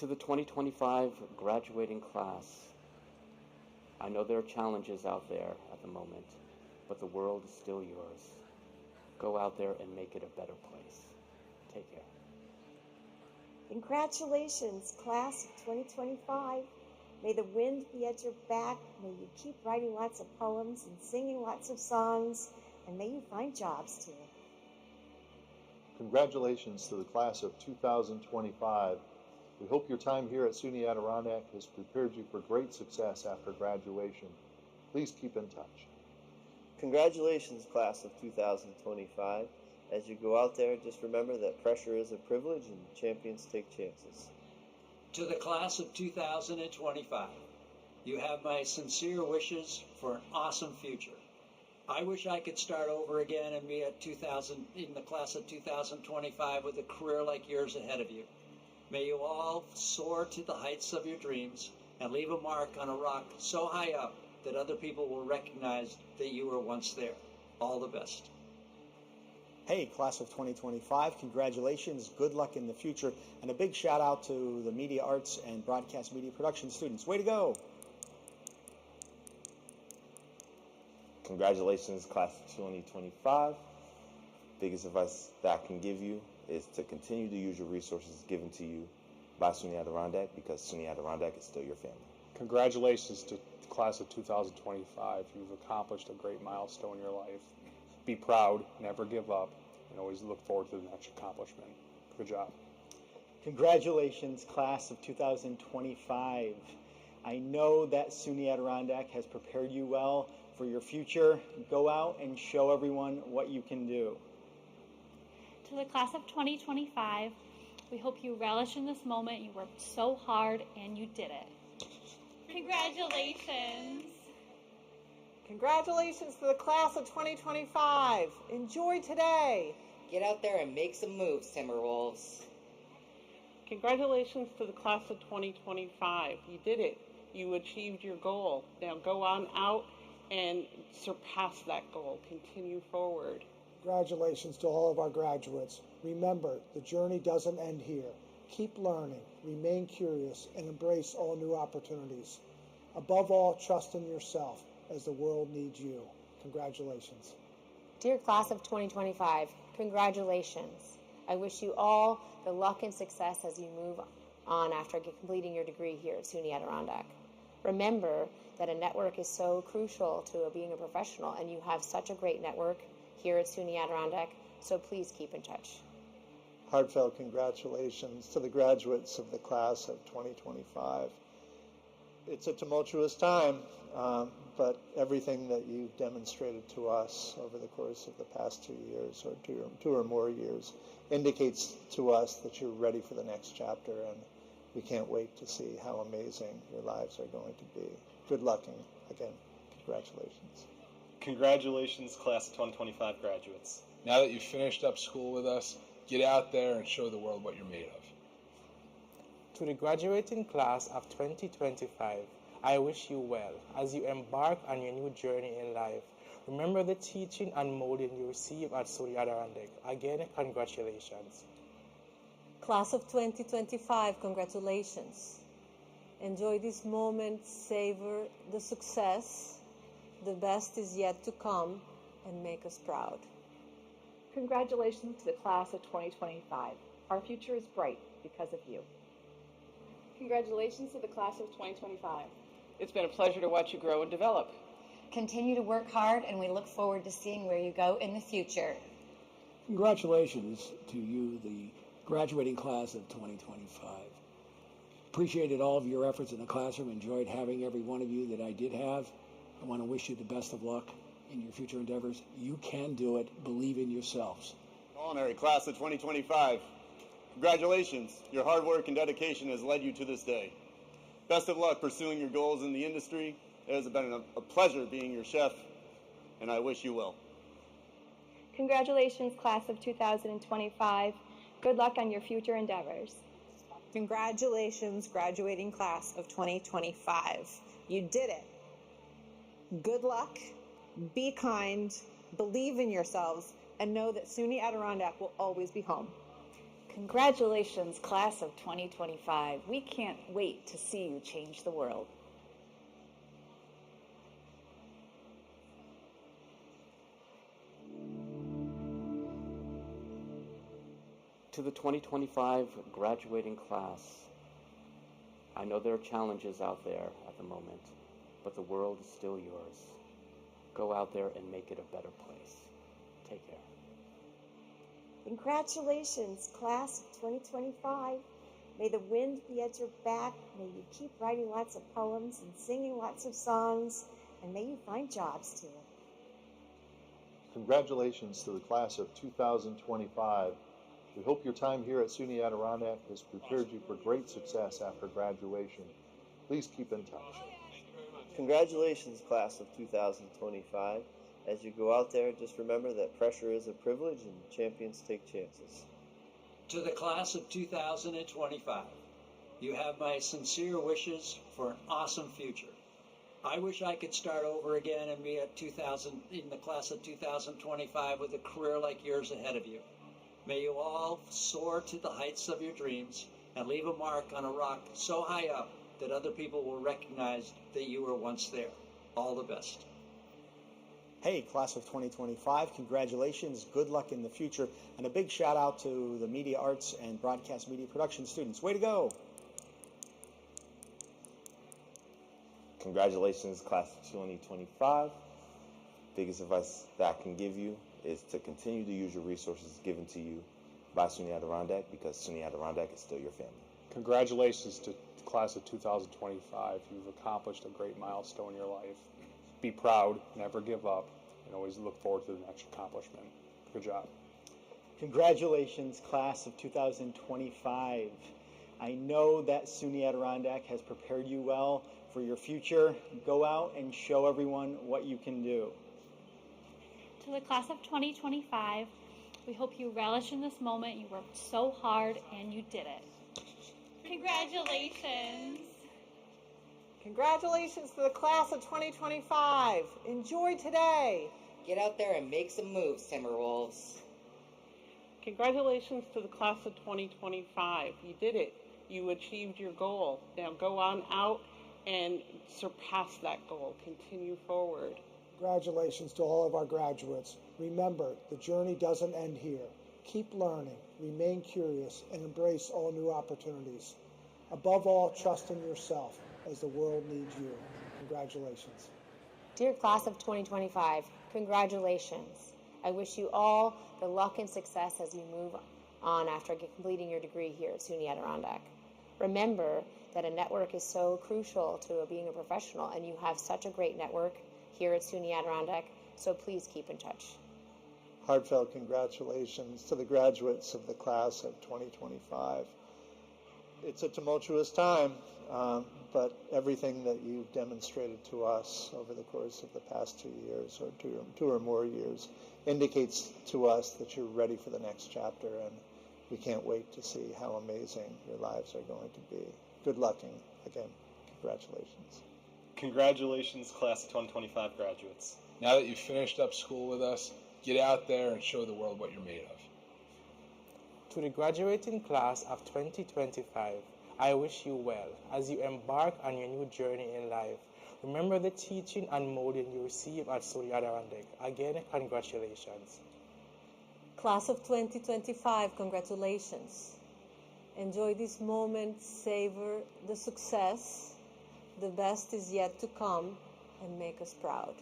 To the 2025 graduating class, I know there are challenges out there at the moment, but the world is still yours. Go out there and make it a better place. Take care. Congratulations, class of 2025. May the wind be at your back. May you keep writing lots of poems and singing lots of songs, and may you find jobs too. Congratulations to the class of 2025. We hope your time here at SUNY Adirondack has prepared you for great success after graduation. Please keep in touch. Congratulations, class of 2025. As you go out there, just remember that pressure is a privilege and champions take chances. To the class of 2025, you have my sincere wishes for an awesome future. I wish I could start over again and be in the class of 2025 with a career like yours ahead of you. May you all soar to the heights of your dreams and leave a mark on a rock so high up that other people will recognize that you were once there. All the best. Hey, class of 2025, congratulations, good luck in the future, and a big shout out to the media arts and broadcast media production students. Way to go! Congratulations, class of 2025. Biggest advice that I can give you is to continue to use your resources given to you by SUNY Adirondack, because SUNY Adirondack is still your family. Congratulations to the class of 2025. You've accomplished a great milestone in your life. Be proud, never give up, and always look forward to the next accomplishment. Good job. Congratulations, class of 2025. I know that SUNY Adirondack has prepared you well for your future. Go out and show everyone what you can do. To the class of 2025, we hope you relish in this moment. You worked so hard and you did it. Congratulations. Congratulations to the class of 2025. Enjoy today. Get out there and make some moves, Timberwolves. Congratulations to the class of 2025. You did it. You achieved your goal. Now go on out and surpass that goal. Continue forward. Congratulations to all of our graduates. Remember, the journey doesn't end here. Keep learning, remain curious, and embrace all new opportunities. Above all, trust in yourself, as the world needs you. Congratulations. Dear class of 2025, congratulations. I wish you all the luck and success as you move on after completing your degree here at SUNY Adirondack. Remember that a network is so crucial to being a professional, and you have such a great network here at SUNY Adirondack, so please keep in touch. Heartfelt congratulations to the graduates of the class of 2025. It's a tumultuous time, but everything that you've demonstrated to us over the course of the past 2 years, or two or more years, indicates to us that you're ready for the next chapter, and we can't wait to see how amazing your lives are going to be. Good luck, and again, congratulations. Congratulations, class of 2025 graduates. Now that you've finished up school with us, get out there and show the world what you're made of. To the graduating class of 2025, I wish you well as you embark on your new journey in life. Remember the teaching and molding you receive at SUNY Adirondack. Again, congratulations. Class of 2025, congratulations. Enjoy this moment, savor the success. The best is yet to come, and make us proud. Congratulations to the class of 2025. Our future is bright because of you. Congratulations to the class of 2025. It's been a pleasure to watch you grow and develop. Continue to work hard, and we look forward to seeing where you go in the future. Congratulations to you, the graduating class of 2025. Appreciated all of your efforts in the classroom. Enjoyed having every one of you that I did have. I want to wish you the best of luck in your future endeavors. You can do it. Believe in yourselves. Culinary class of 2025. Congratulations. Your hard work and dedication has led you to this day. Best of luck pursuing your goals in the industry. It has been a pleasure being your chef, and I wish you well. Congratulations, class of 2025. Good luck on your future endeavors. Congratulations, graduating class of 2025. You did it. Good luck, be kind, believe in yourselves, and know that SUNY Adirondack will always be home. Congratulations, class of 2025. We can't wait to see you change the world. To the 2025 graduating class, I know there are challenges out there at the moment, but the world is still yours. Go out there and make it a better place. Take care. Congratulations, class of 2025. May the wind be at your back. May you keep writing lots of poems and singing lots of songs, and may you find jobs too. Congratulations to the class of 2025. We hope your time here at SUNY Adirondack has prepared you for great success after graduation. Please keep in touch. Congratulations, class of 2025. As you go out there, just remember that pressure is a privilege and champions take chances. To the class of 2025, you have my sincere wishes for an awesome future. I wish I could start over again and be in the class of 2025 with a career like yours ahead of you. May you all soar to the heights of your dreams and leave a mark on a rock so high up that other people will recognize that you were once there. All the best. Hey, class of 2025, congratulations, good luck in the future, and a big shout out to the media arts and broadcast media production students. Way to go! Congratulations, class of 2025. Biggest advice that I can give you is to continue to use your resources given to you by SUNY Adirondack, because SUNY Adirondack is still your family. Congratulations to the class of 2025. You've accomplished a great milestone in your life. Be proud, never give up, and always look forward to the next accomplishment. Good job. Congratulations, class of 2025. I know that SUNY Adirondack has prepared you well for your future. Go out and show everyone what you can do. To the class of 2025, we hope you relish in this moment. You worked so hard and you did it. Congratulations. Congratulations to the class of 2025. Enjoy today. Get out there and make some moves, Timberwolves. Congratulations to the class of 2025. You did it. You achieved your goal. Now go on out and surpass that goal. Continue forward. Congratulations to all of our graduates. Remember, the journey doesn't end here. Keep learning, remain curious, and embrace all new opportunities. Above all, trust in yourself as the world needs you. Congratulations. Dear class of 2025, congratulations. I wish you all the luck and success as you move on after completing your degree here at SUNY Adirondack. Remember that a network is so crucial to being a professional, and you have such a great network here at SUNY Adirondack, so please keep in touch. Heartfelt congratulations to the graduates of the class of 2025. It's a tumultuous time, but everything that you've demonstrated to us over the course of the past 2 years, or two or more years, indicates to us that you're ready for the next chapter, and we can't wait to see how amazing your lives are going to be. Good luck, and again, congratulations. Congratulations, class of 2025 graduates. Now that you've finished up school with us, get out there and show the world what you're made of. To the graduating class of 2025, I wish you well as you embark on your new journey in life. Remember the teaching and molding you receive at SUNY Adirondack. Again, congratulations. Class of 2025, congratulations. Enjoy this moment, savor the success. The best is yet to come, and make us proud.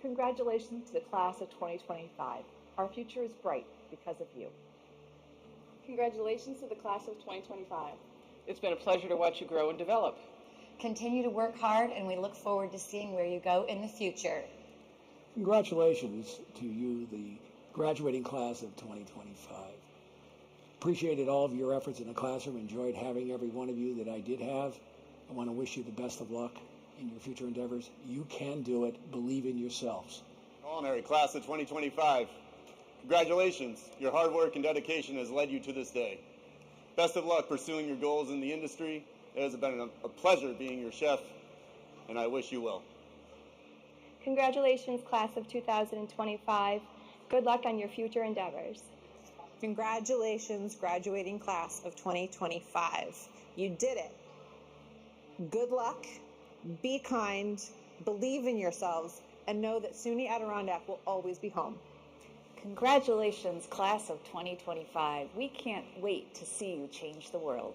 Congratulations to the class of 2025. Our future is bright because of you. Congratulations to the class of 2025. It's been a pleasure to watch you grow and develop. Continue to work hard, and we look forward to seeing where you go in the future. Congratulations to you, the graduating class of 2025. Appreciated all of your efforts in the classroom. Enjoyed having every one of you that I did have. I want to wish you the best of luck in your future endeavors. You can do it. Believe in yourselves. Culinary class of 2025. Congratulations. Your hard work and dedication has led you to this day. Best of luck pursuing your goals in the industry. It has been a pleasure being your chef, and I wish you well. Congratulations, class of 2025. Good luck on your future endeavors. Congratulations, graduating class of 2025. You did it. Good luck, be kind, believe in yourselves, and know that SUNY Adirondack will always be home. Congratulations, class of 2025. We can't wait to see you change the world.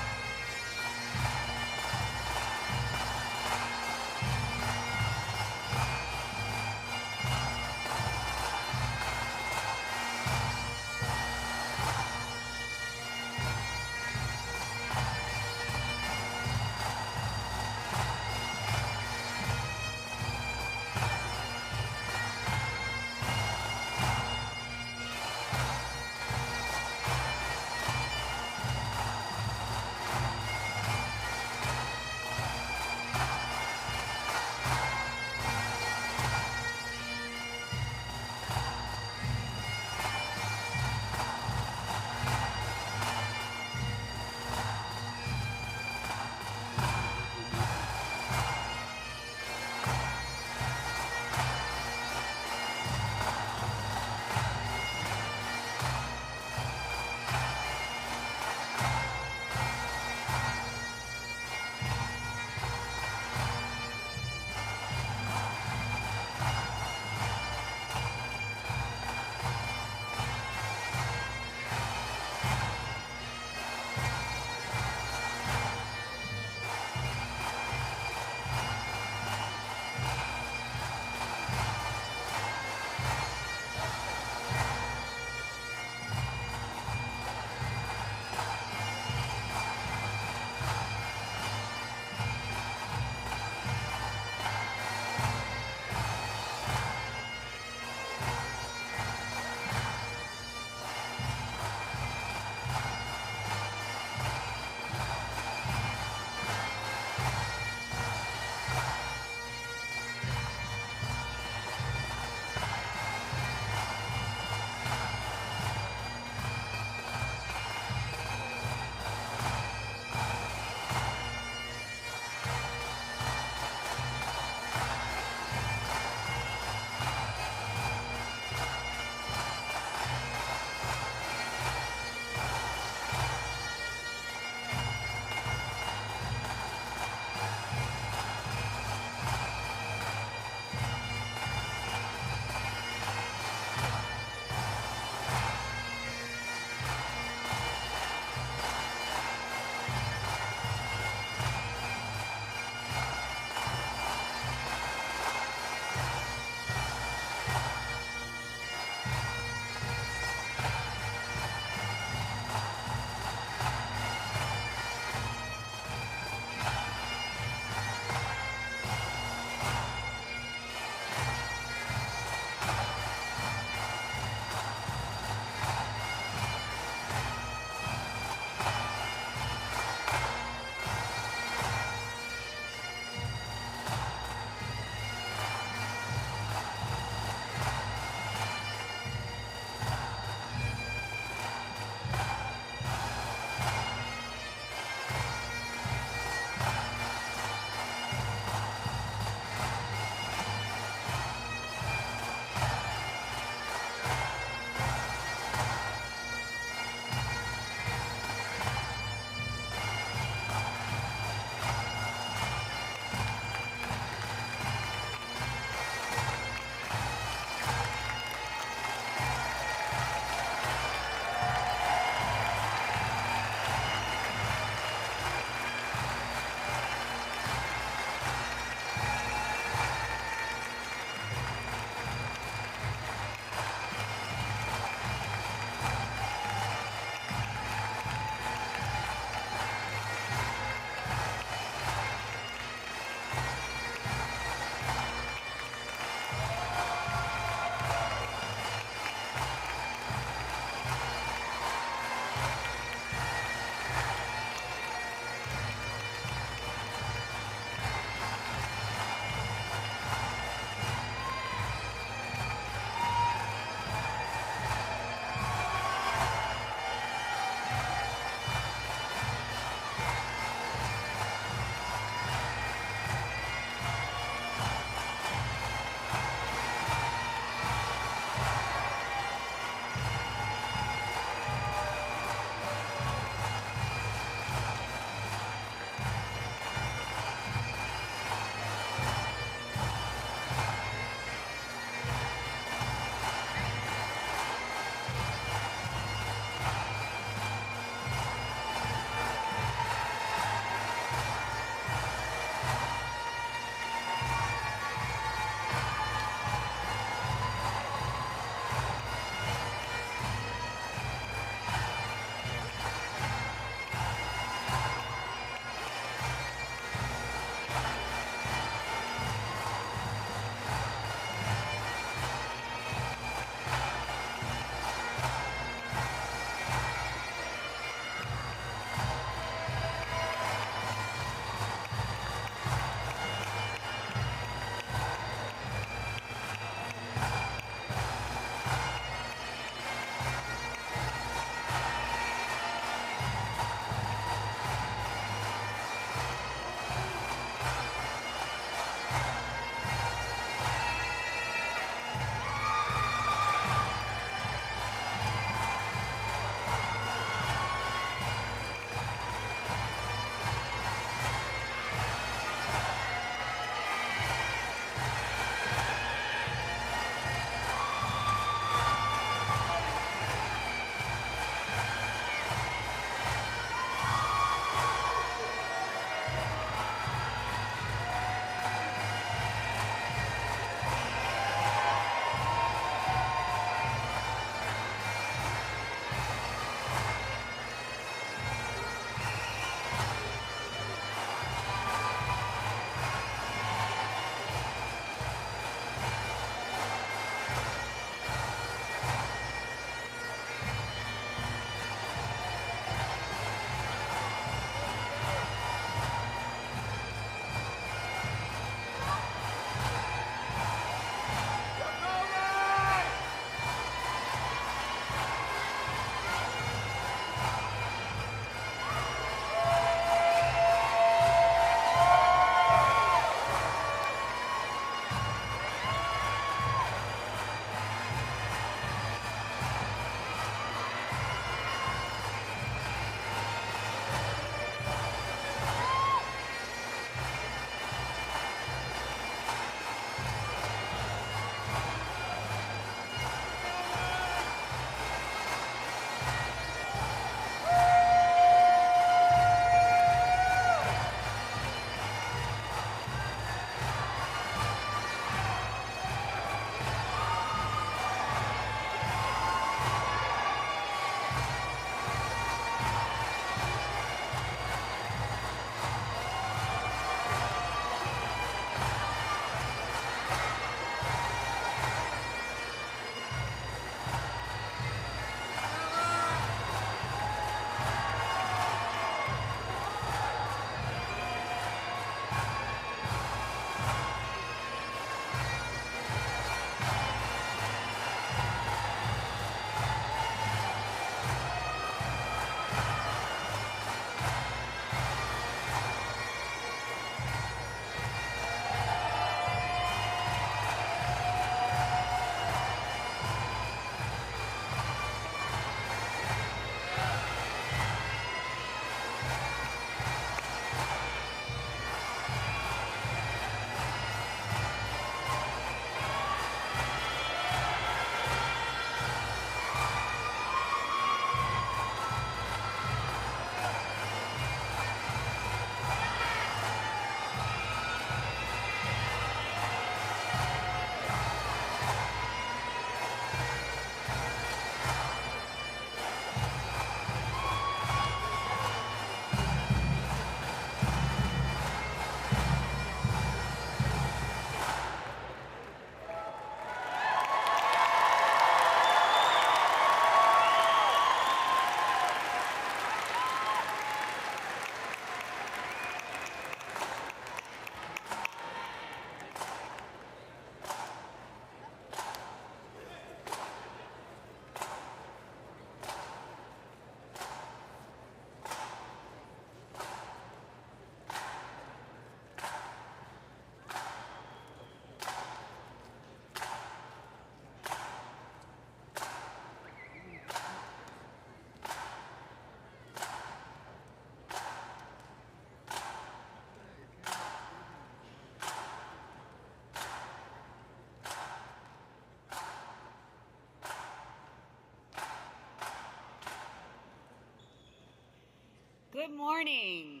Good morning.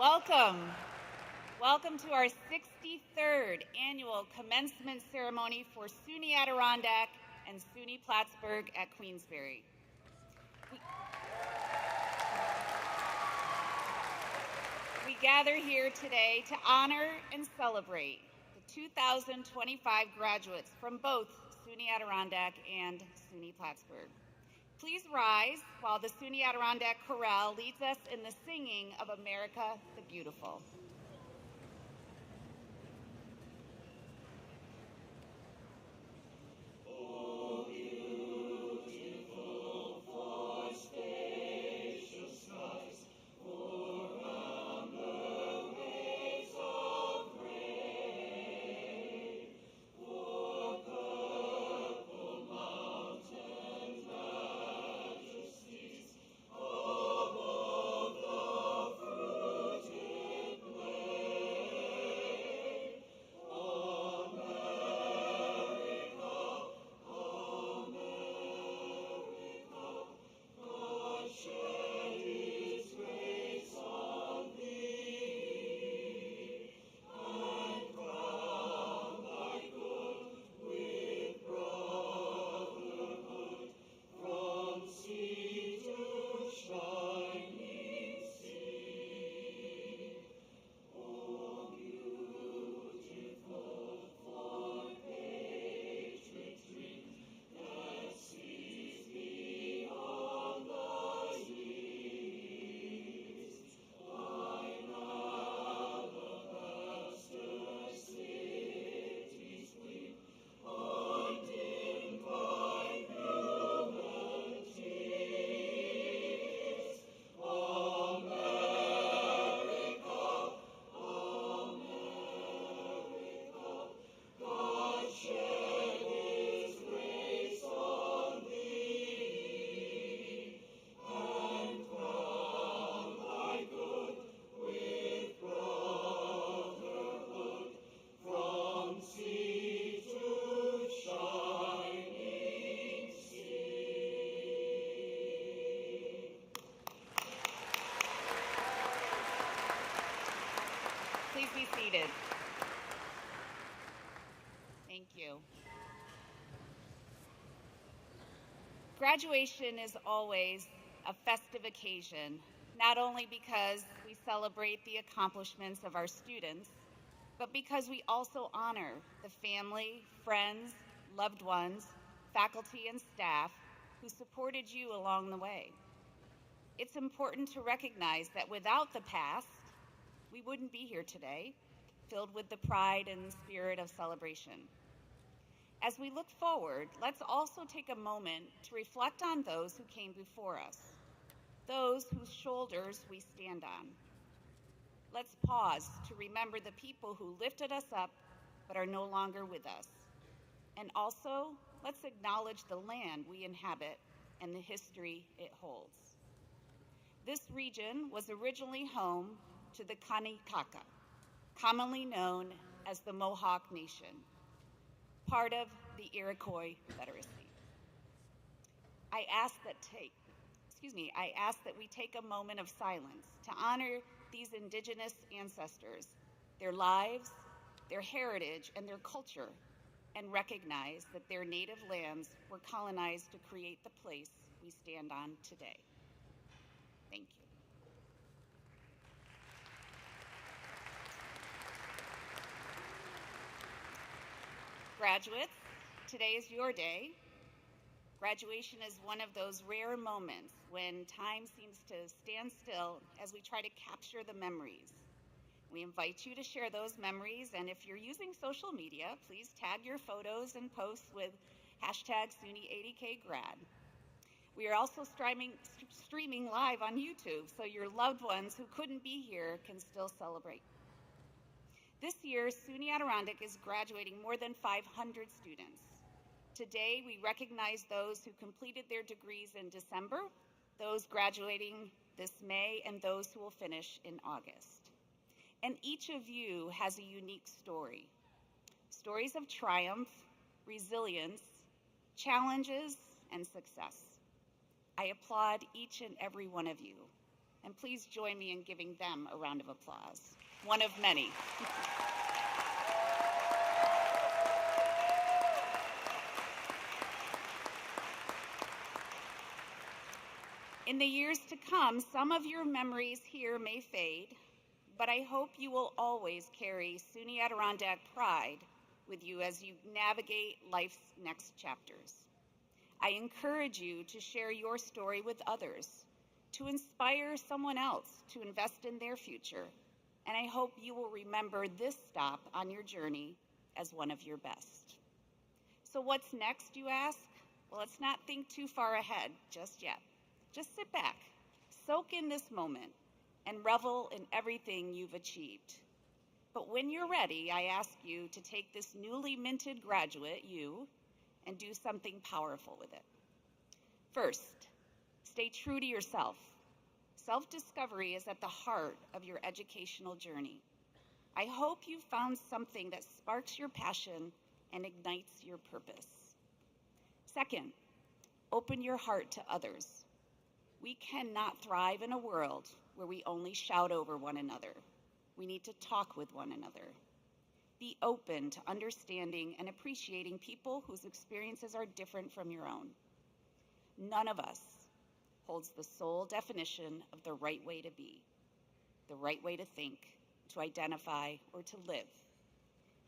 Welcome. Welcome to our 63rd annual commencement ceremony for SUNY Adirondack and SUNY Plattsburgh at Queensbury. We gather here today to honor and celebrate the 2025 graduates from both SUNY Adirondack and SUNY Plattsburgh. Please rise while the SUNY Adirondack Chorale leads us in the singing of America the Beautiful. Please be seated. Thank you. Graduation is always a festive occasion, not only because we celebrate the accomplishments of our students, but because we also honor the family, friends, loved ones, faculty, and staff who supported you along the way. It's important to recognize that without the past, we wouldn't be here today, filled with the pride and spirit of celebration. As we look forward, let's also take a moment to reflect on those who came before us, those whose shoulders we stand on. Let's pause to remember the people who lifted us up but are no longer with us. And also, let's acknowledge the land we inhabit and the history it holds. This region was originally home to the Kanekaka, commonly known as the Mohawk Nation, part of the Iroquois Confederacy. I ask that we take a moment of silence to honor these indigenous ancestors, their lives, their heritage, and their culture, and recognize that their native lands were colonized to create the place we stand on today. Thank you. Graduates, today is your day. Graduation is one of those rare moments when time seems to stand still as we try to capture the memories. We invite you to share those memories, and if you're using social media, please tag your photos and posts with hashtag SUNY80KGrad. We are also streaming live on YouTube, so your loved ones who couldn't be here can still celebrate. This year, SUNY Adirondack is graduating more than 500 students. Today, we recognize those who completed their degrees in December, those graduating this May, and those who will finish in August. And each of you has a unique story. Stories of triumph, resilience, challenges, and success. I applaud each and every one of you, and please join me in giving them a round of applause, one of many. In the years to come, some of your memories here may fade, but I hope you will always carry SUNY Adirondack pride with you as you navigate life's next chapters. I encourage you to share your story with others, to inspire someone else to invest in their future, and I hope you will remember this stop on your journey as one of your best. So what's next, you ask? Well, let's not think too far ahead just yet. Just sit back, soak in this moment, and revel in everything you've achieved. But when you're ready, I ask you to take this newly minted graduate, you, and do something powerful with it. First, stay true to yourself. Self-discovery is at the heart of your educational journey. I hope you found something that sparks your passion and ignites your purpose. Second, open your heart to others. We cannot thrive in a world where we only shout over one another. We need to talk with one another. Be open to understanding and appreciating people whose experiences are different from your own. None of us holds the sole definition of the right way to be, the right way to think, to identify, or to live.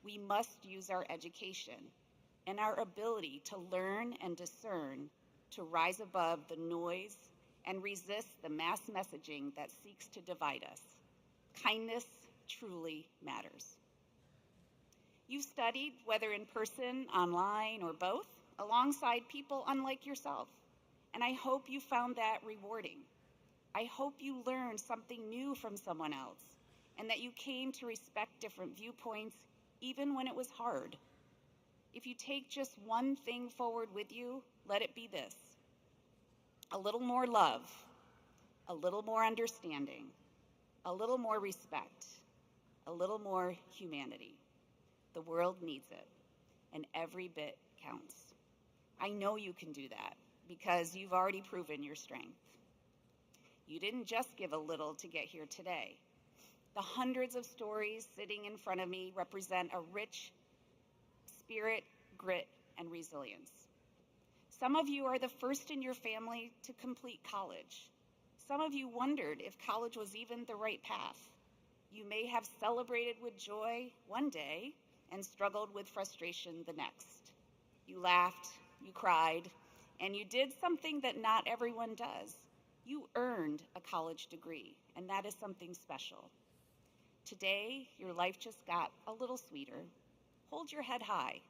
We must use our education and our ability to learn and discern to rise above the noise and resist the mass messaging that seeks to divide us. Kindness truly matters. You've studied, whether in person, online, or both, alongside people unlike yourself, and I hope you found that rewarding. I hope you learned something new from someone else, and that you came to respect different viewpoints, even when it was hard. If you take just one thing forward with you, let it be this: a little more love, a little more understanding, a little more respect, a little more humanity. The world needs it, and every bit counts. I know you can do that because you've already proven your strength. You didn't just give a little to get here today. The hundreds of stories sitting in front of me represent a rich spirit, grit, and resilience. Some of you are the first in your family to complete college. Some of you wondered if college was even the right path. You may have celebrated with joy one day and struggled with frustration the next. You laughed, you cried, and you did something that not everyone does. You earned a college degree, and that is something special. Today, your life just got a little sweeter. Hold your head high.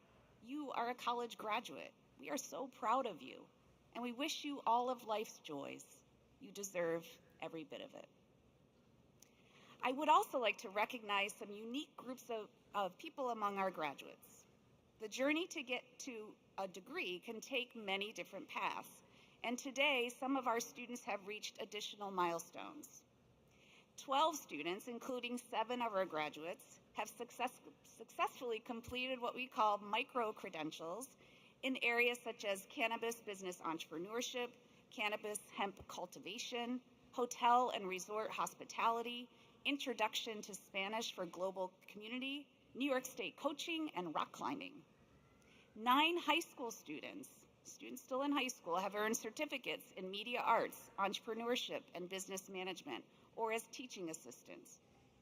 You are a college graduate. We are so proud of you, and we wish you all of life's joys. You deserve every bit of it. I would also like to recognize some unique groups of people among our graduates. The journey to get to a degree can take many different paths, and today some of our students have reached additional milestones. 12 students, including 7 of our graduates, have successfully completed what we call micro-credentials in areas such as cannabis business entrepreneurship, cannabis hemp cultivation, hotel and resort hospitality, introduction to Spanish for global community, New York State coaching, and rock climbing. 9 high school students still in high school, have earned certificates in media arts, entrepreneurship, and business management, or as teaching assistants.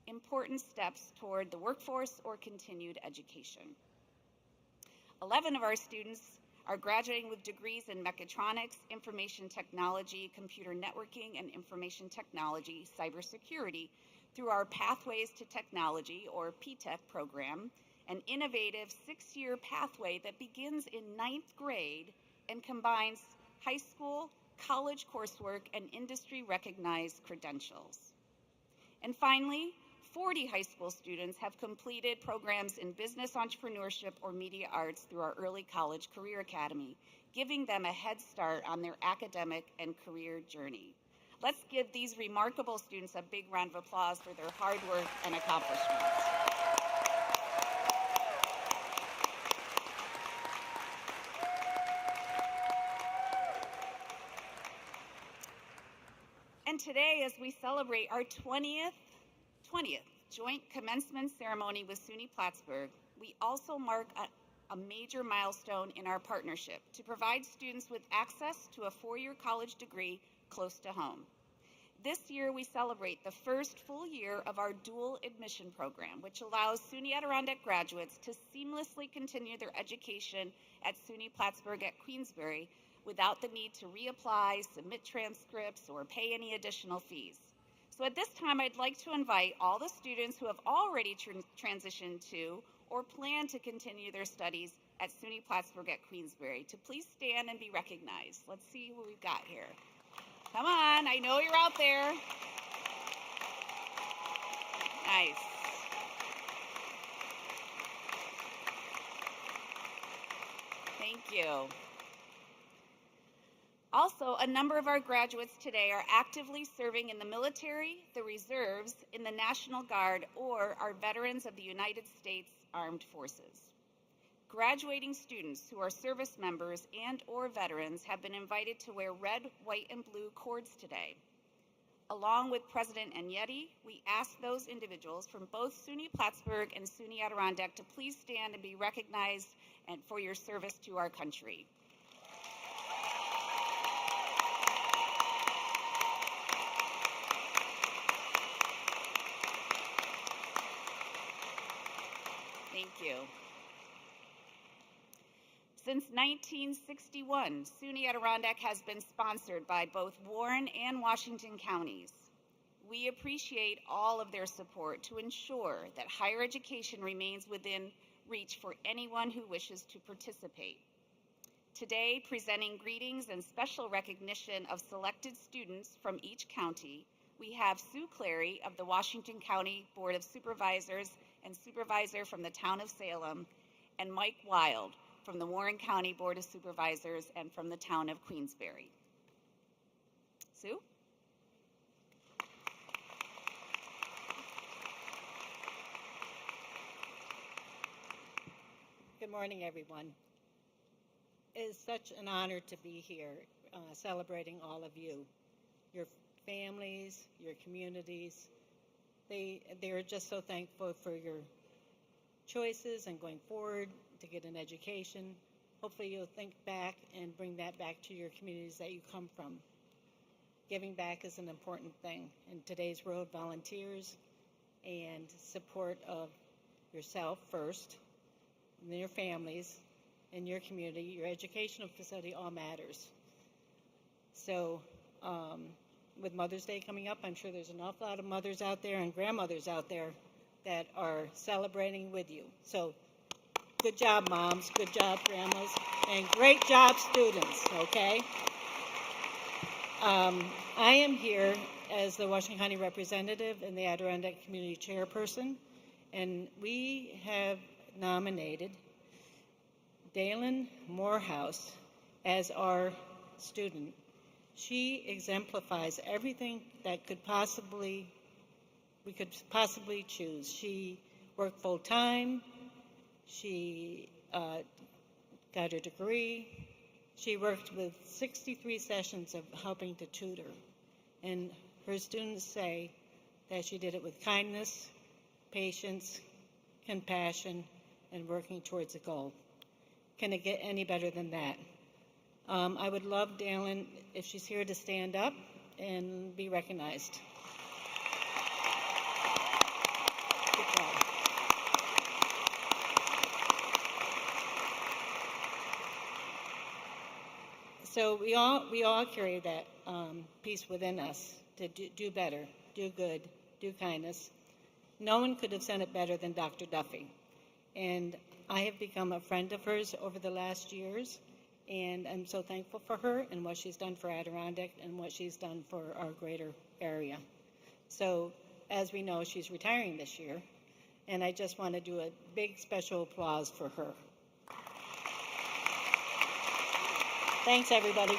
Important steps toward the workforce or continued education. 11 of our students are graduating with degrees in mechatronics, information technology, computer networking, and information technology, cybersecurity through our Pathways to Technology, or PTech program, an innovative 6-year pathway that begins in 9th grade and combines high school, college coursework, and industry-recognized credentials. And finally, 40 high school students have completed programs in business entrepreneurship or media arts through our Early College Career Academy, giving them a head start on their academic and career journey. Let's give these remarkable students a big round of applause for their hard work and accomplishments. today, as we celebrate our 20th joint commencement ceremony with SUNY Plattsburgh, we also mark a major milestone in our partnership to provide students with access to a four-year college degree close to home. This year, we celebrate the first full year of our dual admission program, which allows SUNY Adirondack graduates to seamlessly continue their education at SUNY Plattsburgh at Queensbury without the need to reapply, submit transcripts, or pay any additional fees. So at this time, I'd like to invite all the students who have already transitioned to or plan to continue their studies at SUNY Plattsburgh at Queensbury to please stand and be recognized. Let's see who we've got here. Come on, I know you're out there. Nice. Thank you. Also, a number of our graduates today are actively serving in the military, the reserves, in the National Guard, or are veterans of the United States Armed Forces. Graduating students who are service members and/or veterans have been invited to wear red, white, and blue cords today. Along with President Agnetti, we ask those individuals from both SUNY Plattsburgh and SUNY Adirondack to please stand and be recognized and for your service to our country. Thank you. Since 1961, SUNY Adirondack has been sponsored by both Warren and Washington counties. We appreciate all of their support to ensure that higher education remains within reach for anyone who wishes to participate. Today, presenting greetings and special recognition of selected students from each county, we have Sue Clary of the Washington County Board of Supervisors and supervisor from the town of Salem, and Mike Wild from the Warren County Board of Supervisors and from the town of Queensbury. Sue? Good morning, everyone. It is such an honor to be here celebrating all of you, your families, your communities. They're just so thankful for your choices and going forward to get an education. Hopefully you'll think back and bring that back to your communities that you come from. Giving back is an important thing in today's world. Volunteers and support of yourself first, and your families, and your community, your educational facility, all matters. So with Mother's Day coming up, I'm sure there's an awful lot of mothers out there and grandmothers out there that are celebrating with you. So good job, moms, good job, grandmas, and great job, students, okay? I am here as the Washington County representative and the Adirondack Community Chairperson, and we have nominated Dalen Morehouse as our student. She exemplifies everything that we could possibly choose. She worked full time. She got her degree. She worked with 63 sessions of helping to tutor. And her students say that she did it with kindness, patience, compassion, and working towards a goal. Can it get any better than that? I would love Dalen, if she's here, to stand up and be recognized. Good job. So we all carry that piece within us to do better, do good, do kindness. No one could have said it better than Dr. Duffy. And I have become a friend of hers over the last years, and I'm so thankful for her and what she's done for Adirondack and what she's done for our greater area. So as we know, she's retiring this year, and I just want to do a big special applause for her. Thanks, everybody.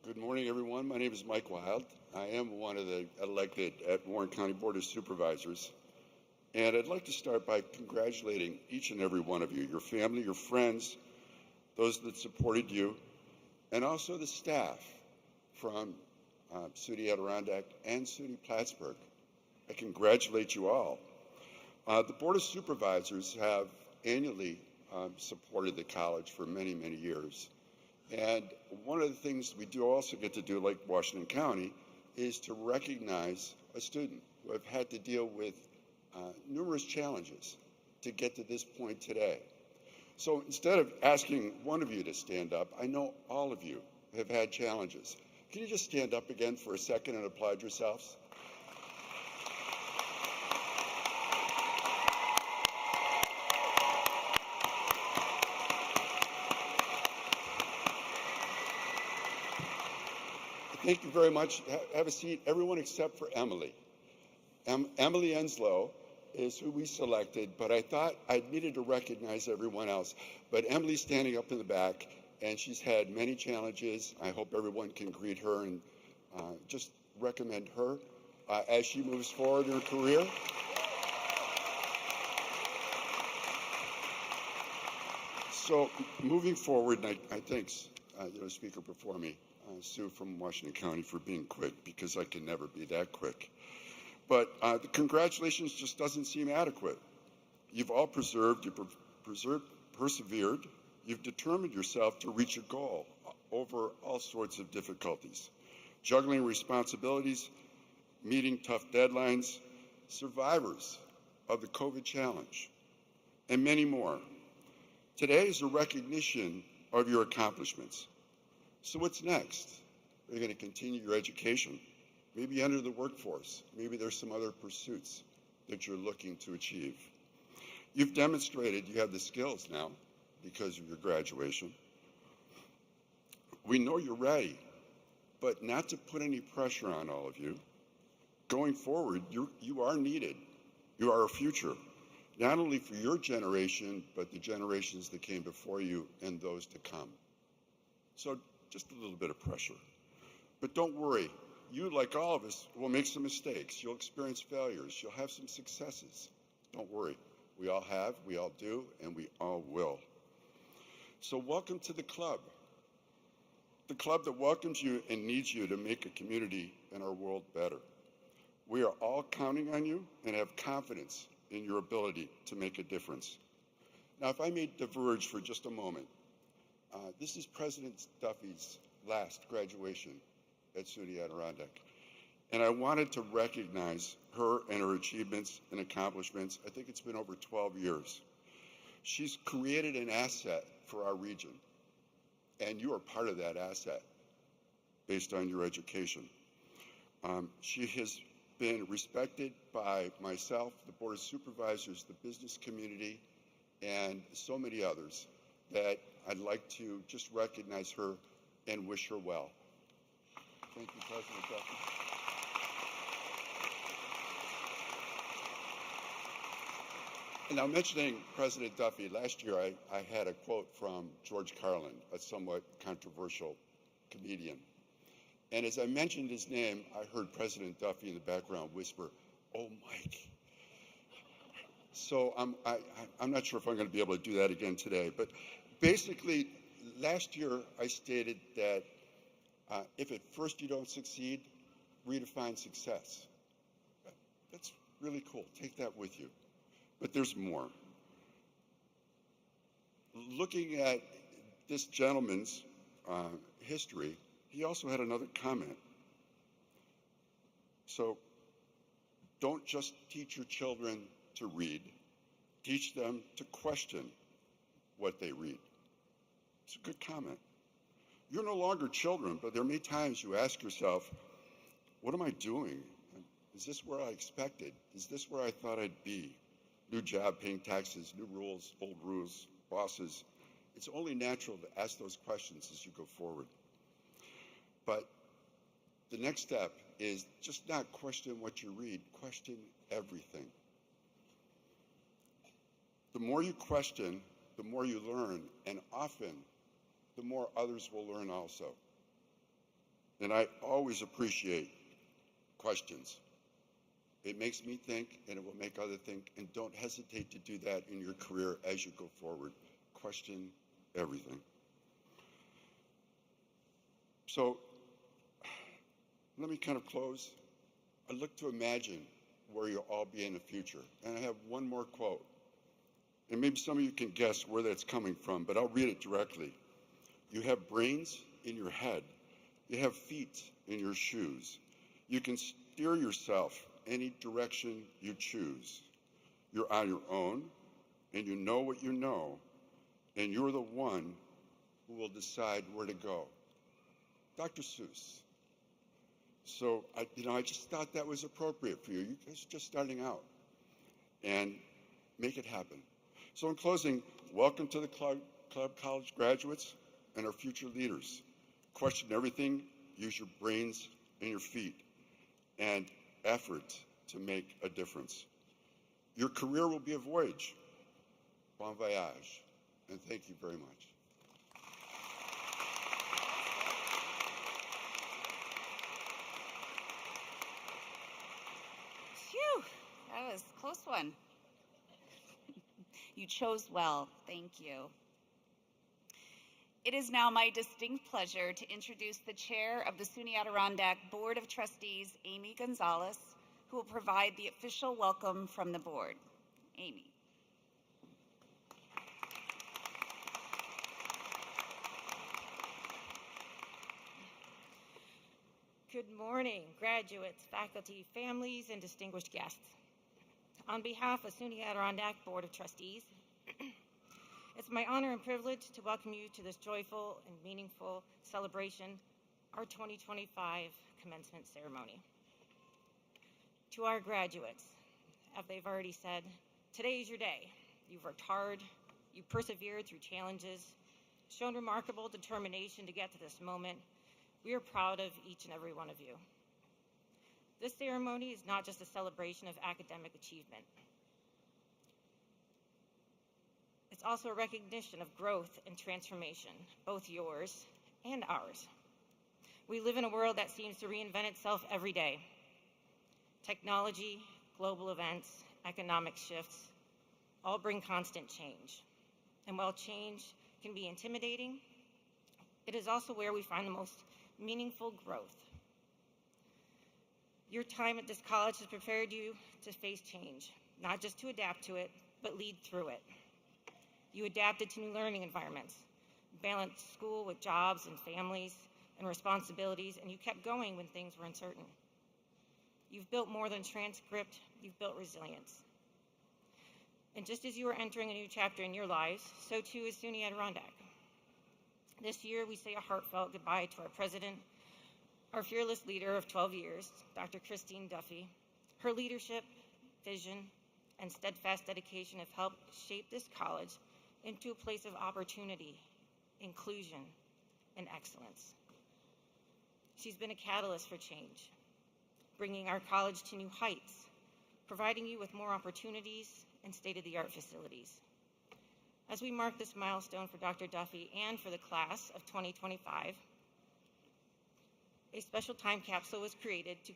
Good morning, everyone. My name is Mike Wild. I am one of the elected at Warren County Board of Supervisors. And I'd like to start by congratulating each and every one of you, your family, your friends, those that supported you, and also the staff from SUNY Adirondack and SUNY Plattsburgh. I congratulate you all. The Board of Supervisors have annually supported the college for many, many years. And one of the things we do also get to do, like Washington County, is to recognize a student who have had to deal with numerous challenges to get to this point today. So instead of asking one of you to stand up, I know all of you have had challenges. Can you just stand up again for a second and applaud yourselves? Thank you very much. Have a seat, everyone except for Emily. Emily Enslow is who we selected, but I thought I needed to recognize everyone else. But Emily's standing up in the back, and she's had many challenges. I hope everyone can greet her and just recommend her as she moves forward in her career. So moving forward, and I thank the speaker before me, Sue from Washington County, for being quick, because I can never be that quick. But the congratulations just doesn't seem adequate. You've all persevered, you've determined yourself to reach a goal over all sorts of difficulties, juggling responsibilities, meeting tough deadlines, survivors of the COVID challenge, and many more. Today is a recognition of your accomplishments. So what's next? Are you going to continue your education? Maybe enter the workforce. Maybe there's some other pursuits that you're looking to achieve. You've demonstrated you have the skills now because of your graduation. We know you're ready, but not to put any pressure on all of you. Going forward, you are needed. You are our future, not only for your generation, but the generations that came before you and those to come. So just a little bit of pressure. But don't worry. You, like all of us, will make some mistakes. You'll experience failures. You'll have some successes. Don't worry. We all have, we all do, and we all will. So welcome to the club that welcomes you and needs you to make a community and our world better. We are all counting on you and have confidence in your ability to make a difference. Now, if I may diverge for just a moment, this is President Duffy's last graduation at SUNY Adirondack. And I wanted to recognize her and her achievements and accomplishments. I think it's been over 12 years. She's created an asset for our region, and you are part of that asset based on your education. She has been respected by myself, the Board of Supervisors, the business community, and so many others that I'd like to just recognize her and wish her well. Thank you, President Duffy. And now, mentioning President Duffy, last year I had a quote from George Carlin, a somewhat controversial comedian. And as I mentioned his name, I heard President Duffy in the background whisper, "Oh, Mike." So I'm not sure if I'm going to be able to do that again today. But basically, last year I stated that if at first you don't succeed, redefine success. That's really cool. Take that with you. But there's more. Looking at this gentleman's history, he also had another comment. So don't just teach your children to read. Teach them to question what they read. It's a good comment. You're no longer children, but there may times you ask yourself, what am I doing? Is this where I expected? Is this where I thought I'd be? New job, paying taxes, new rules, old rules, bosses. It's only natural to ask those questions as you go forward. But the next step is just not question what you read, question everything. The more you question, the more you learn, and often the more others will learn also. And I always appreciate questions. It makes me think, and it will make others think, and don't hesitate to do that in your career as you go forward. Question everything. So let me kind of close. I look to imagine where you'll all be in the future. And I have one more quote. And maybe some of you can guess where that's coming from, but I'll read it directly. You have brains in your head. You have feet in your shoes. You can steer yourself any direction you choose. You're on your own, and you know what you know, and you're the one who will decide where to go. Dr. Seuss. So, I just thought that was appropriate for you. You guys are just starting out. And make it happen. So in closing, welcome to the Club College graduates and our future leaders. Question everything, use your brains and your feet, and effort to make a difference. Your career will be a voyage. Bon voyage. And thank you very much. Phew, that was a close one. You chose well. Thank you. It is now my distinct pleasure to introduce the chair of the SUNY Adirondack Board of Trustees, Amy Gonzalez, who will provide the official welcome from the board. Amy. Good morning, graduates, faculty, families, and distinguished guests. On behalf of SUNY Adirondack Board of Trustees, it's my honor and privilege to welcome you to this joyful and meaningful celebration, our 2025 commencement ceremony. To our graduates, as they've already said, today is your day. You've worked hard, you persevered through challenges, shown remarkable determination to get to this moment. We are proud of each and every one of you. This ceremony is not just a celebration of academic achievement. It's also a recognition of growth and transformation, both yours and ours. We live in a world that seems to reinvent itself every day. Technology, global events, economic shifts, all bring constant change. And while change can be intimidating, it is also where we find the most meaningful growth. Your time at this college has prepared you to face change, not just to adapt to it, but lead through it. You adapted to new learning environments, balanced school with jobs and families and responsibilities, and you kept going when things were uncertain. You've built more than transcript, you've built resilience. And just as you are entering a new chapter in your lives, so too is SUNY Adirondack. This year, we say a heartfelt goodbye to our president, our fearless leader of 12 years, Dr. Christine Duffy. Her leadership, vision, and steadfast dedication have helped shape this college into a place of opportunity, inclusion, and excellence. She's been a catalyst for change, bringing our college to new heights, providing you with more opportunities and state-of-the-art facilities. As we mark this milestone for Dr. Duffy and for the class of 2025, a special time capsule was created to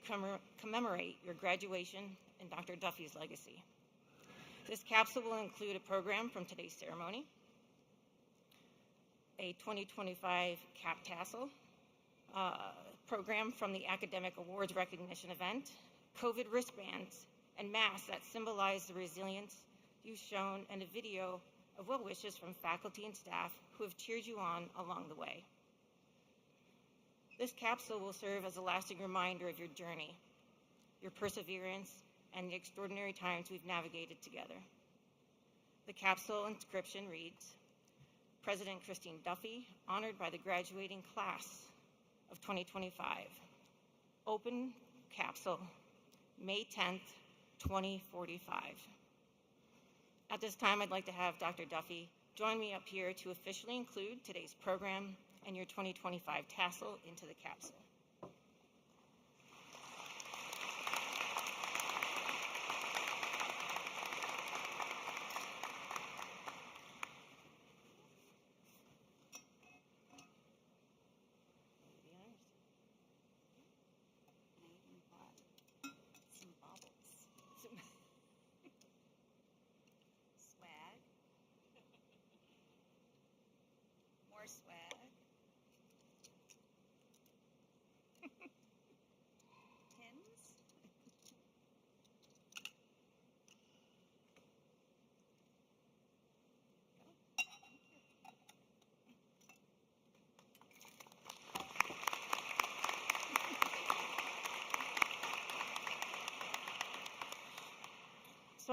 commemorate your graduation and Dr. Duffy's legacy. This capsule will include a program from today's ceremony, a 2025 cap tassel, program from the Academic Awards Recognition event, COVID wristbands, and masks that symbolize the resilience you've shown, and a video of well wishes from faculty and staff who have cheered you on along the way. This capsule will serve as a lasting reminder of your journey, your perseverance, and the extraordinary times we've navigated together. The capsule inscription reads, President Christine Duffy, honored by the graduating class of 2025. Open capsule, May 10th, 2045. At this time, I'd like to have Dr. Duffy join me up here to officially include today's program and your 2025 tassel into the capsule. Some bubbles.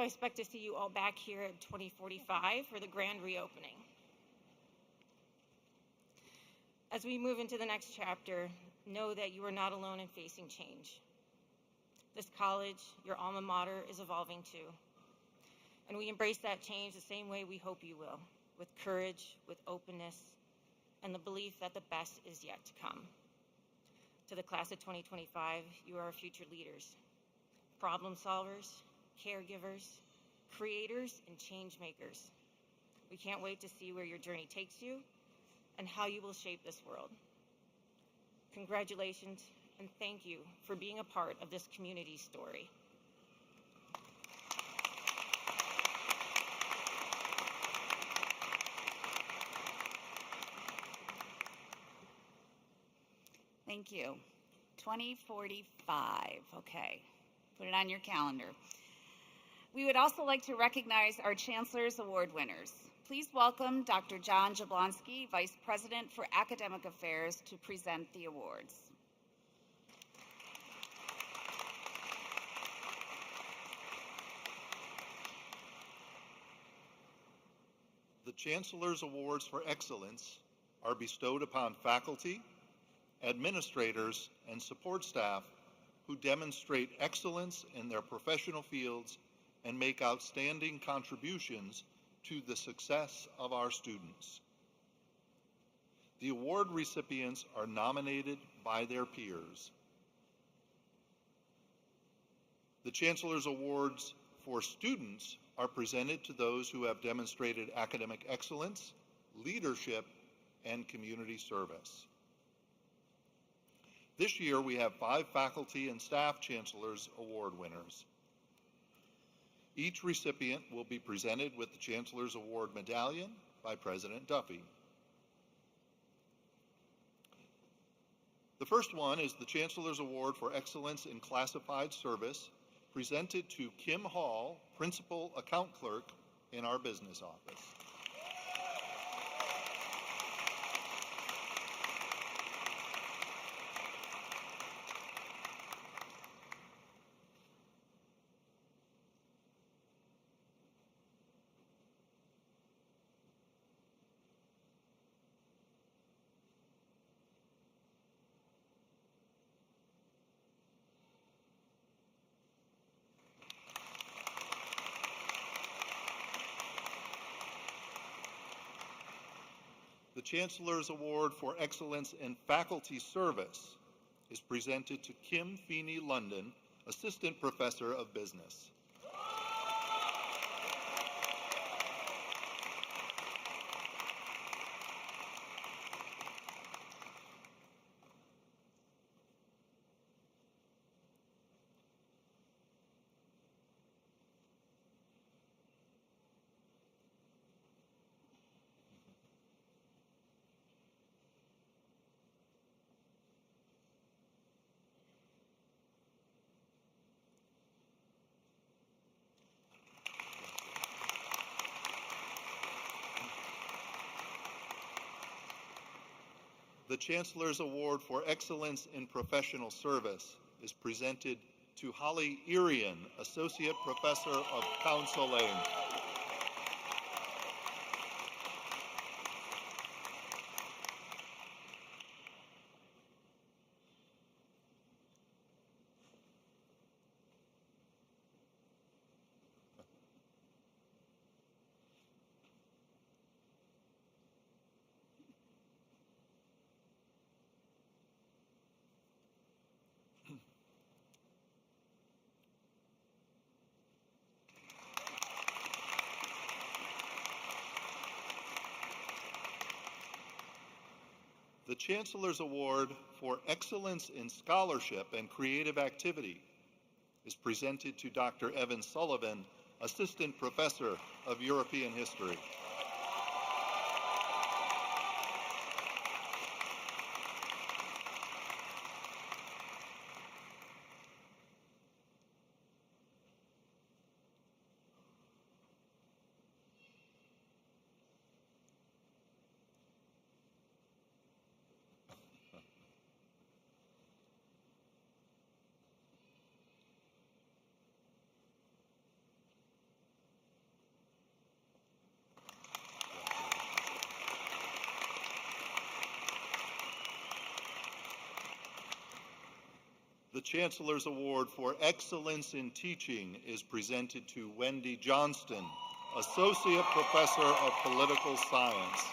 So I expect to see you all back here at 2045 for the grand reopening. As we move into the next chapter, know that you are not alone in facing change. This college, your alma mater, is evolving too. And we embrace that change the same way we hope you will, with courage, with openness, and the belief that the best is yet to come. To the class of 2025, you are our future leaders, problem solvers, caregivers, creators, and change makers. We can't wait to see where your journey takes you and how you will shape this world. Congratulations, and thank you for being a part of this community story. Thank you. 2045, okay. Put it on your calendar. We would also like to recognize our Chancellor's Award winners. Please welcome Dr. John Jablonski, Vice President for Academic Affairs, to present the awards. The Chancellor's Awards for Excellence are bestowed upon faculty, administrators, and support staff who demonstrate excellence in their professional fields and make outstanding contributions to the success of our students. The award recipients are nominated by their peers. The Chancellor's Awards for students are presented to those who have demonstrated academic excellence, leadership, and community service. This year, we have 5 faculty and staff Chancellor's Award winners. Each recipient will be presented with the Chancellor's Award medallion by President Duffy. The first one is the Chancellor's Award for Excellence in Classified Service, presented to Kim Hall, Principal Account Clerk in our business office. The Chancellor's Award for Excellence in Faculty Service is presented to Kim Feeney London, Assistant Professor of Business. The Chancellor's Award for Excellence in Professional Service is presented to Holly Irian, Associate Professor of Counseling. The Chancellor's Award for Excellence in Scholarship and Creative Activity is presented to Dr. Evan Sullivan, Assistant Professor of European History. The Chancellor's Award for Excellence in Teaching is presented to Wendy Johnston, Associate Professor of Political Science.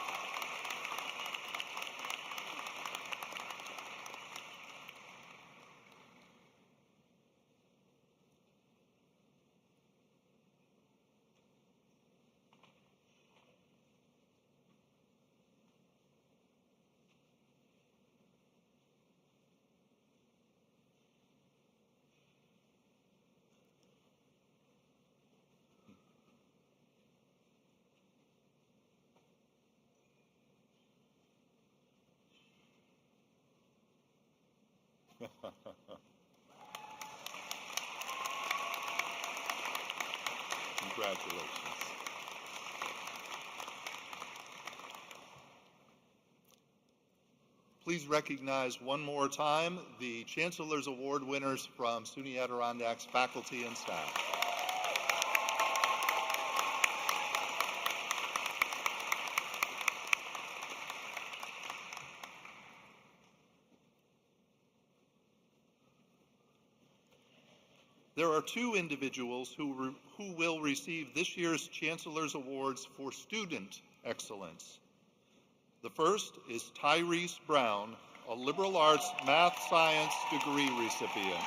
Congratulations. Please recognize one more time the Chancellor's Award winners from SUNY Adirondack's faculty and staff. There are two individuals who will receive this year's Chancellor's Awards for Student Excellence. The first is Tyrese Brown, a liberal arts math science degree recipient.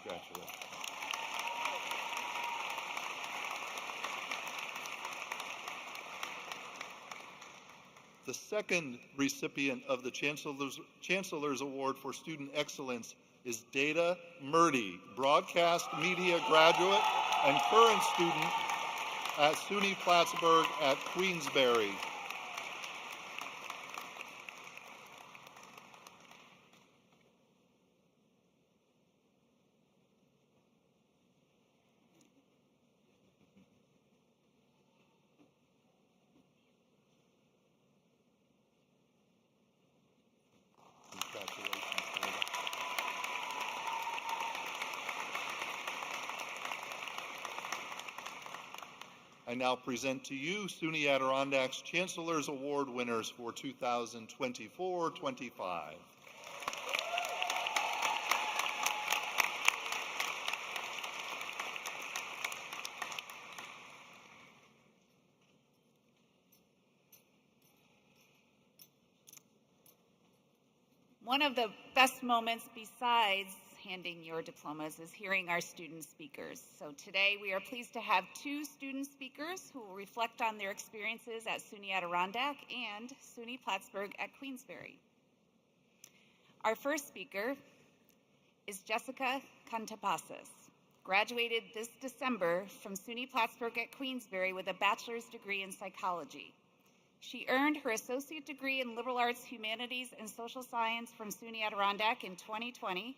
Congratulations. The second recipient of the Chancellor's Award for Student Excellence is Data Murdy, broadcast media graduate and current student at SUNY Plattsburgh at Queensbury. I now present to you SUNY Adirondack's Chancellor's Award winners for 2024-25. One of the best moments besides handing your diplomas is hearing our student speakers. So today we are pleased to have two student speakers who will reflect on their experiences at SUNY Adirondack and SUNY Plattsburgh at Queensbury. Our first speaker is Jessica Cantapasis, graduated this December from SUNY Plattsburgh at Queensbury with a bachelor's degree in psychology. She earned her associate degree in liberal arts, humanities, and social science from SUNY Adirondack in 2020.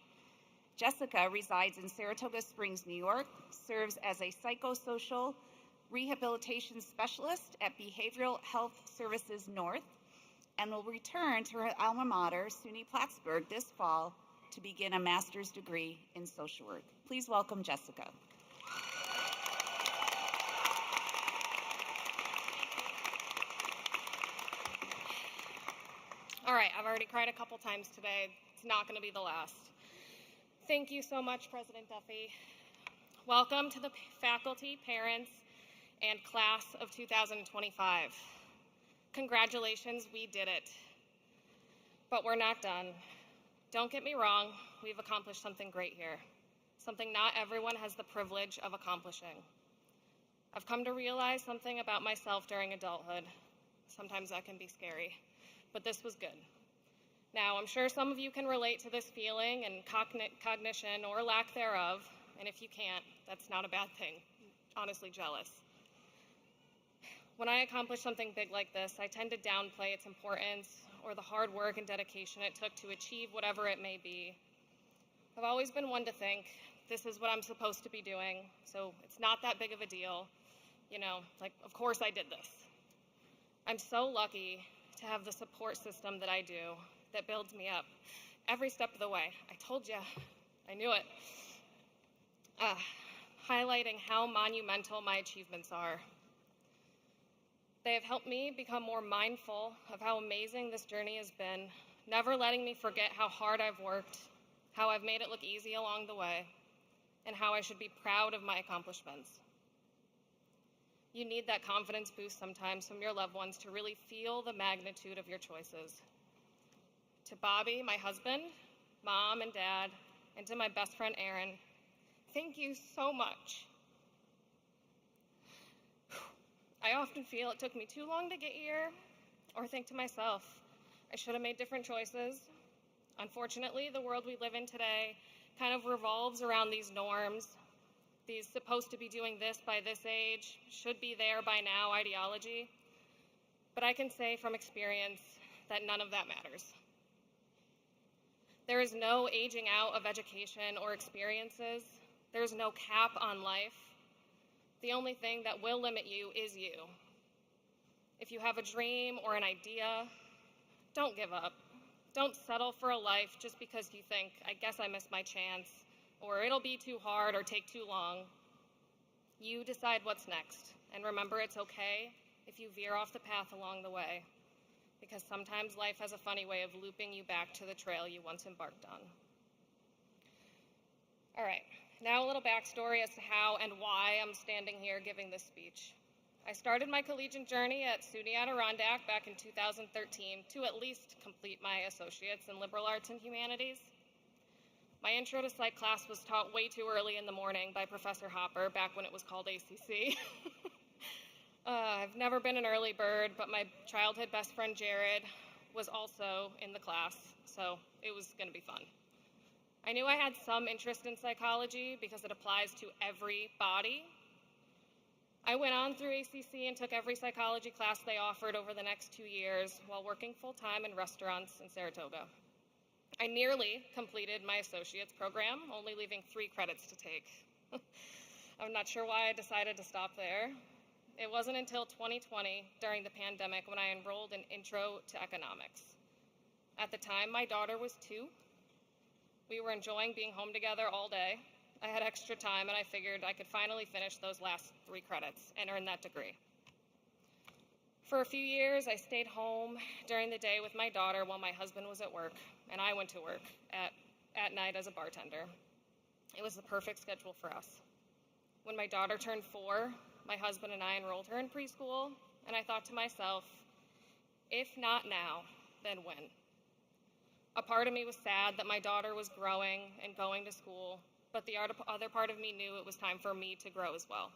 Jessica resides in Saratoga Springs, New York, serves as a psychosocial rehabilitation specialist at Behavioral Health Services North, and will return to her alma mater, SUNY Plattsburgh, this fall to begin a master's degree in social work. Please welcome Jessica. All right, I've already cried a couple times today. It's not going to be the last. Thank you so much, President Duffy. Welcome to the faculty, parents, and class of 2025. Congratulations, we did it. But we're not done. Don't get me wrong, we've accomplished something great here, something not everyone has the privilege of accomplishing. I've come to realize something about myself during adulthood. Sometimes that can be scary, but this was good. Now, I'm sure some of you can relate to this feeling and cognition or lack thereof, and if you can't, that's not a bad thing. I'm honestly jealous. When I accomplish something big like this, I tend to downplay its importance or the hard work and dedication it took to achieve whatever it may be. I've always been one to think, this is what I'm supposed to be doing, so it's not that big of a deal. You know, like, of course I did this. I'm so lucky to have the support system that I do. that builds me up every step of the way. I told you, I knew it. Highlighting how monumental my achievements are. They have helped me become more mindful of how amazing this journey has been, never letting me forget how hard I've worked, how I've made it look easy along the way, and how I should be proud of my accomplishments. You need that confidence boost sometimes from your loved ones to really feel the magnitude of your choices. To Bobby, my husband, Mom and Dad, and to my best friend Erin, thank you so much. I often feel it took me too long to get here, or think to myself, I should have made different choices. Unfortunately, the world we live in today kind of revolves around these norms, these supposed to be doing this by this age, should be there by now ideology. But I can say from experience that none of that matters. There is no aging out of education or experiences. There's no cap on life. The only thing that will limit you is you. If you have a dream or an idea, don't give up. Don't settle for a life just because you think, I guess I missed my chance, or it'll be too hard or take too long. You decide what's next, and remember it's okay if you veer off the path along the way, because sometimes life has a funny way of looping you back to the trail you once embarked on. All right, now a little backstory as to how and why I'm standing here giving this speech. I started my collegiate journey at SUNY Adirondack back in 2013 to at least complete my associates in liberal arts and humanities. My intro to psych class was taught way too early in the morning by Professor Hopper back when it was called ACC. I've never been an early bird, but my childhood best friend Jared was also in the class, so it was going to be fun. I knew I had some interest in psychology because it applies to every body. I went on through ACC and took every psychology class they offered over the next 2 years while working full-time in restaurants in Saratoga. I nearly completed my associate's program, only leaving 3 credits to take. I'm not sure why I decided to stop there. It wasn't until 2020, during the pandemic, when I enrolled in Intro to Economics. At the time, my daughter was 2. We were enjoying being home together all day. I had extra time, and I figured I could finally finish those last 3 credits and earn that degree. For a few years, I stayed home during the day with my daughter while my husband was at work, and I went to work at night as a bartender. It was the perfect schedule for us. When my daughter turned 4, my husband and I enrolled her in preschool, and I thought to myself, if not now, then when? A part of me was sad that my daughter was growing and going to school, but the other part of me knew it was time for me to grow as well.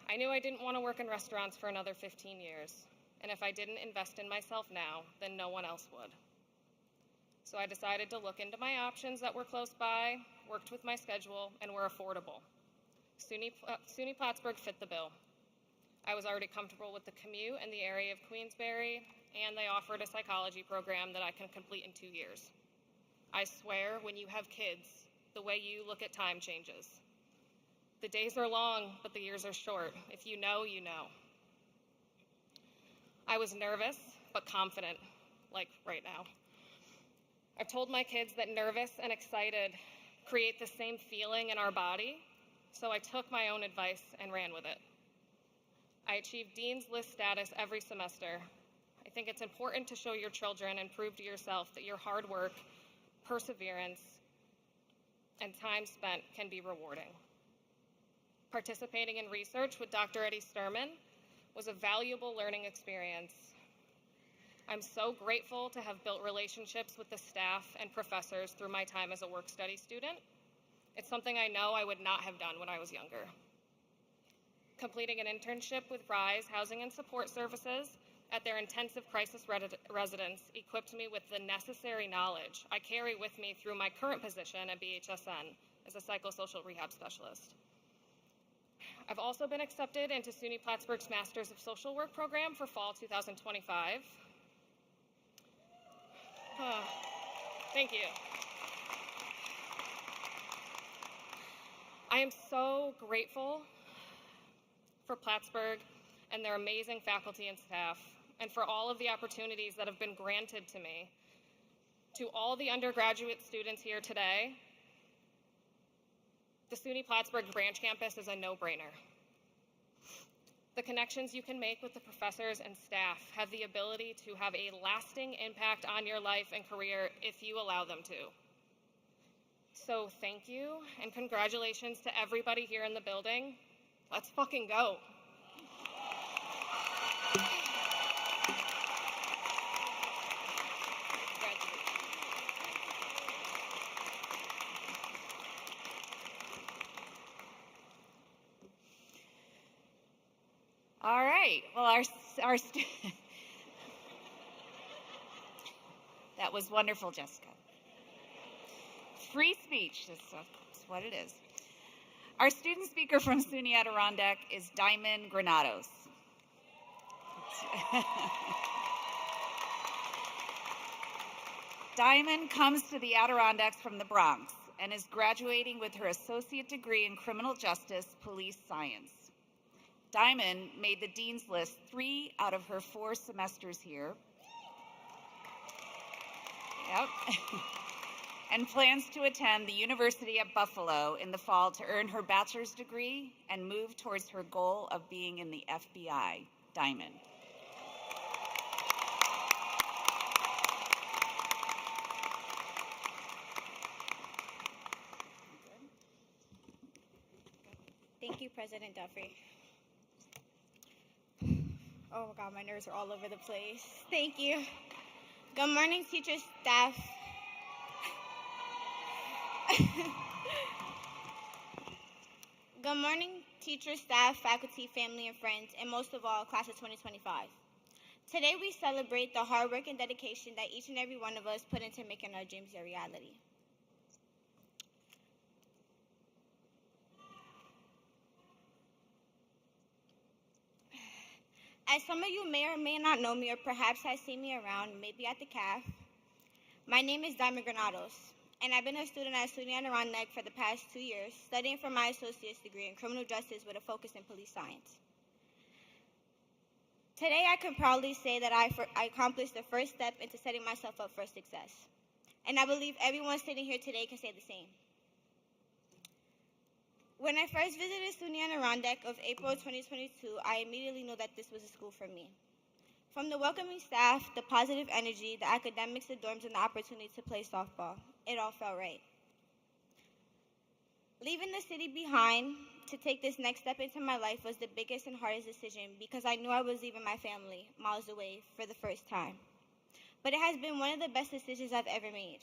I knew I didn't want to work in restaurants for another 15 years, and if I didn't invest in myself now, then no one else would. So I decided to look into my options that were close by, worked with my schedule, and were affordable. SUNY Plattsburgh fit the bill. I was already comfortable with the commute in the area of Queensbury, and they offered a psychology program that I can complete in 2 years. I swear, when you have kids, the way you look at time changes. The days are long, but the years are short. If you know, you know. I was nervous, but confident, like right now. I've told my kids that nervous and excited create the same feeling in our body, so I took my own advice and ran with it. I achieved Dean's List status every semester. I think it's important to show your children and prove to yourself that your hard work, perseverance, and time spent can be rewarding. Participating in research with Dr. Eddie Sturman was a valuable learning experience. I'm so grateful to have built relationships with the staff and professors through my time as a work-study student. It's something I know I would not have done when I was younger. Completing an internship with RISE Housing and Support Services at their intensive crisis residence equipped me with the necessary knowledge I carry with me through my current position at BHSN as a psychosocial rehab specialist. I've also been accepted into SUNY Plattsburgh's Masters of Social Work program for fall 2025. Thank you. I am so grateful for Plattsburgh and their amazing faculty and staff. and for all of the opportunities that have been granted to me. To all the undergraduate students here today, the SUNY Plattsburgh branch campus is a no-brainer. The connections you can make with the professors and staff have the ability to have a lasting impact on your life and career if you allow them to. So thank you and congratulations to everybody here in the building. Let's fucking go. All right, well, our that was wonderful, Jessica. Free speech, that's what it is. Our student speaker from SUNY Adirondack is Diamond Granados. Diamond comes to the Adirondacks from the Bronx and is graduating with her associate degree in criminal justice, police science. Diamond made the Dean's List 3 out of her 4 semesters here. Yep. And plans to attend the University at Buffalo in the fall to earn her bachelor's degree and move towards her goal of being in the FBI. Diamond. Thank you, President Duffy. Oh my God, my nerves are all over the place. Thank you. Good morning, teachers, staff. Good morning, teachers, staff, faculty, family, and friends, and most of all, class of 2025. Today we celebrate the hard work and dedication that each and every one of us put into making our dreams a reality. As some of you may or may not know me, or perhaps have seen me around, maybe at the CAF, my name is Diamond Granados, and I've been a student at SUNY Adirondack for the past 2 years, studying for my associate's degree in criminal justice with a focus in police science. Today, I can proudly say that I accomplished the first step into setting myself up for success, and I believe everyone sitting here today can say the same. When I first visited SUNY Adirondack of April 2022, I immediately knew that this was a school for me. From the welcoming staff, the positive energy, the academics, the dorms, and the opportunity to play softball, it all felt right. Leaving the city behind to take this next step into my life was the biggest and hardest decision because I knew I was leaving my family miles away for the first time. But it has been one of the best decisions I've ever made.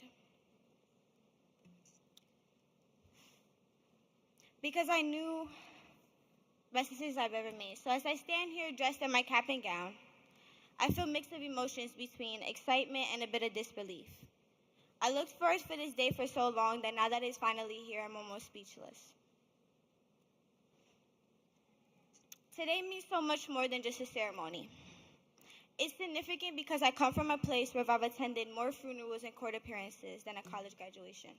Because I knew best decisions I've ever made. So as I stand here dressed in my cap and gown, I feel mixed of emotions between excitement and a bit of disbelief. I looked forward for this day for so long that now that it's finally here, I'm almost speechless. Today means so much more than just a ceremony. It's significant because I come from a place where I've attended more funerals and court appearances than a college graduation.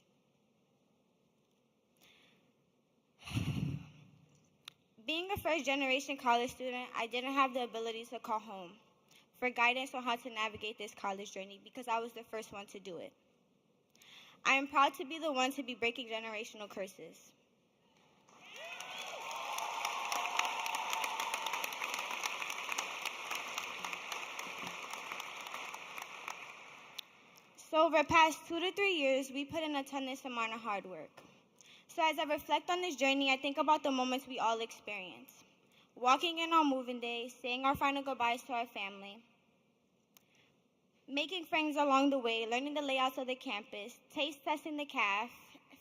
Being a first-generation college student, I didn't have the ability to call home for guidance on how to navigate this college journey because I was the first one to do it. I am proud to be the one to be breaking generational curses. So over the past 2 to 3 years, we put in a tremendous amount of hard work. So as I reflect on this journey, I think about the moments we all experience. Walking in on moving day, saying our final goodbyes to our family, making friends along the way, learning the layouts of the campus, taste testing the CAF,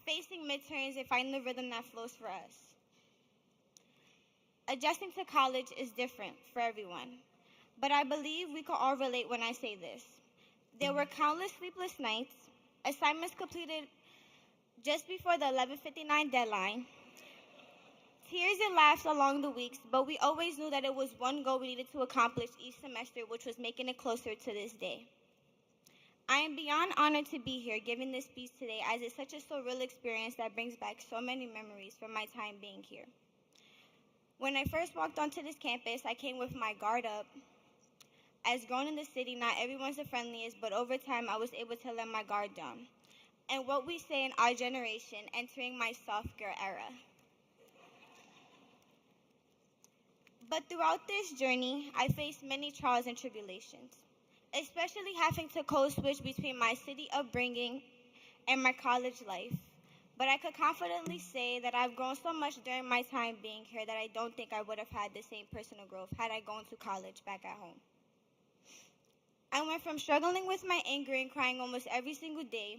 facing midterms, and finding the rhythm that flows for us. Adjusting to college is different for everyone, but I believe we can all relate when I say this. There were countless sleepless nights, assignments completed just before the 11:59 deadline, tears and laughs along the weeks, but we always knew that it was one goal we needed to accomplish each semester, which was making it closer to this day. I am beyond honored to be here giving this speech today, as it's such a surreal experience that brings back so many memories from my time being here. When I first walked onto this campus, I came with my guard up. As grown in the city, not everyone's the friendliest, but over time I was able to let my guard down. And what we say in our generation, entering my soft girl era. But throughout this journey, I faced many trials and tribulations, especially having to code switch between my city upbringing and my college life. But I could confidently say that I've grown so much during my time being here that I don't think I would have had the same personal growth had I gone to college back at home. I went from struggling with my anger and crying almost every single day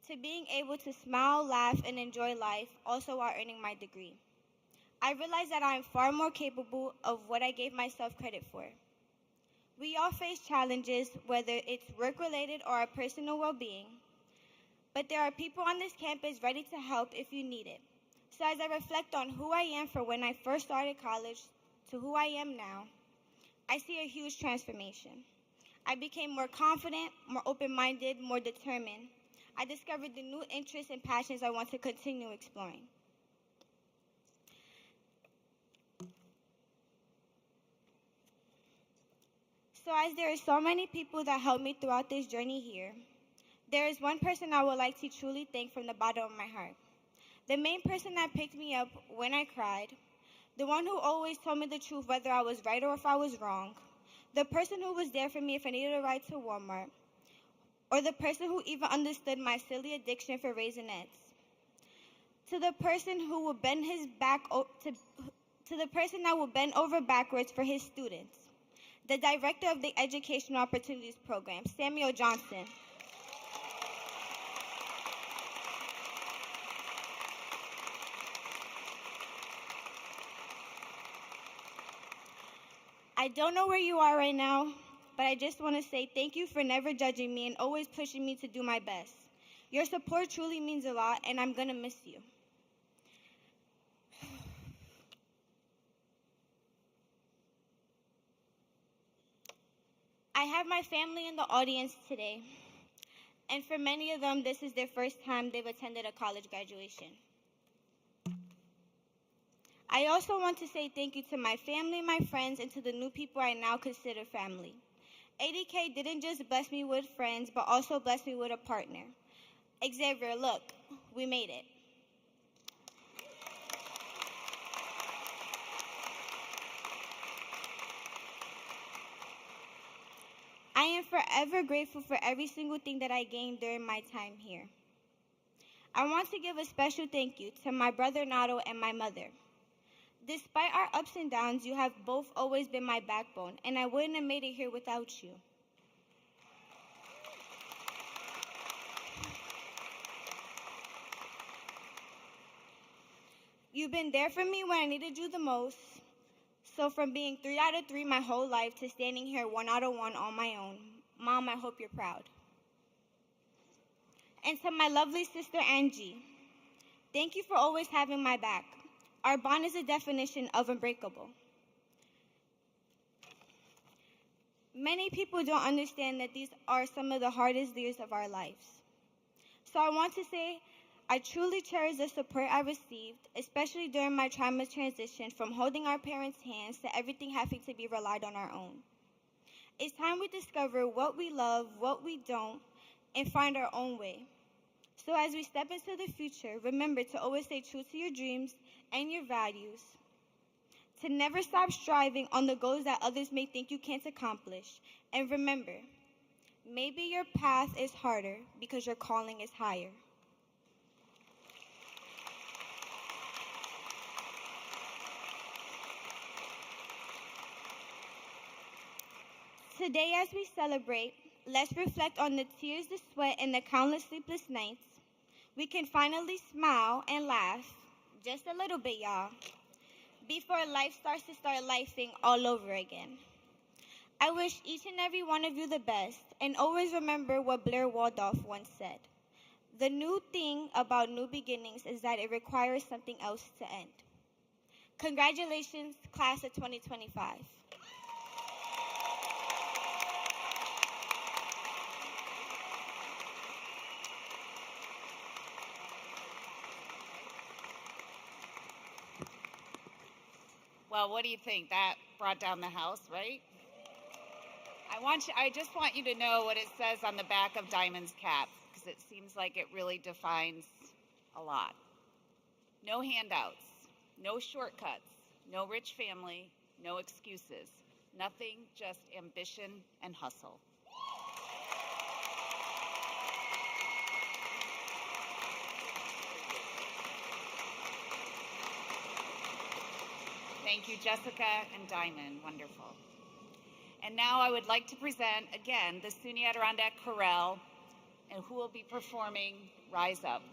to being able to smile, laugh, and enjoy life, also while earning my degree. I realized that I am far more capable of what I gave myself credit for. We all face challenges, whether it's work-related or our personal well-being, but there are people on this campus ready to help if you need it. So as I reflect on who I am from when I first started college to who I am now, I see a huge transformation. I became more confident, more open-minded, more determined. I discovered the new interests and passions I want to continue exploring. So as there are so many people that helped me throughout this journey here, there is one person I would like to truly thank from the bottom of my heart. The main person that picked me up when I cried, the one who always told me the truth whether I was right or if I was wrong, the person who was there for me if I needed a ride to Walmart, or the person who even understood my silly addiction for Raisinets, to the person who would bend his back to the person that would bend over backwards for his students, the director of the Educational Opportunities Program, Samuel Johnson. I don't know where you are right now, but I just want to say thank you for never judging me and always pushing me to do my best. Your support truly means a lot, and I'm going to miss you. I have my family in the audience today, and for many of them, this is their first time they've attended a college graduation. I also want to say thank you to my family, my friends, and to the new people I now consider family. ADK didn't just bless me with friends, but also bless me with a partner. Xavier, look, we made it. I am forever grateful for every single thing that I gained during my time here. I want to give a special thank you to my brother Nato and my mother. Despite our ups and downs, you have both always been my backbone, and I wouldn't have made it here without you. You've been there for me when I needed you the most. So from being 3 out of 3 my whole life to standing here 1 out of 1 on my own, Mom, I hope you're proud. And to my lovely sister Angie, thank you for always having my back. Our bond is a definition of unbreakable. Many people don't understand that these are some of the hardest years of our lives. So I want to say I truly cherish the support I received, especially during my time of transition from holding our parents' hands to everything having to be relied on our own. It's time we discover what we love, what we don't, and find our own way. So as we step into the future, remember to always stay true to your dreams and your values, to never stop striving on the goals that others may think you can't accomplish. And remember, maybe your path is harder because your calling is higher. Today, as we celebrate, let's reflect on the tears, the sweat, and the countless sleepless nights. We can finally smile and laugh, just a little bit, y'all, before life starts to start lifing all over again. I wish each and every one of you the best, and always remember what Blair Waldorf once said. The new thing about new beginnings is that it requires something else to end. Congratulations, class of 2025. Well, what do you think? That brought down the house, right? I just want you to know what it says on the back of Diamond's cap, because it seems like it really defines a lot. No handouts, no shortcuts, no rich family, no excuses. Nothing, just ambition and hustle. Thank you, Jessica and Diamond. Wonderful. And now I would like to present again the SUNY Adirondack Chorale, and who will be performing Rise Up.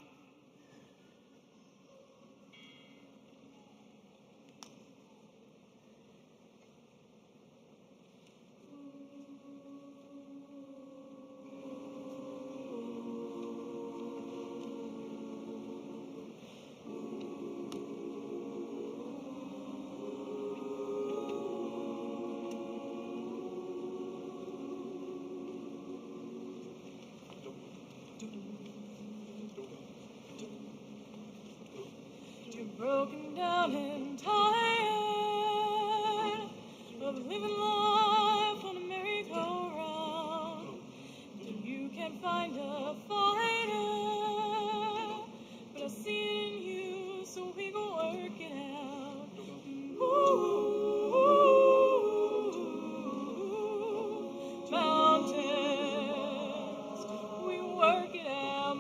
Broken down and tired of living life on a merry-go-round. You can find a fighter, but I see it in you, so we gon' work it out. Mountains, we work it out.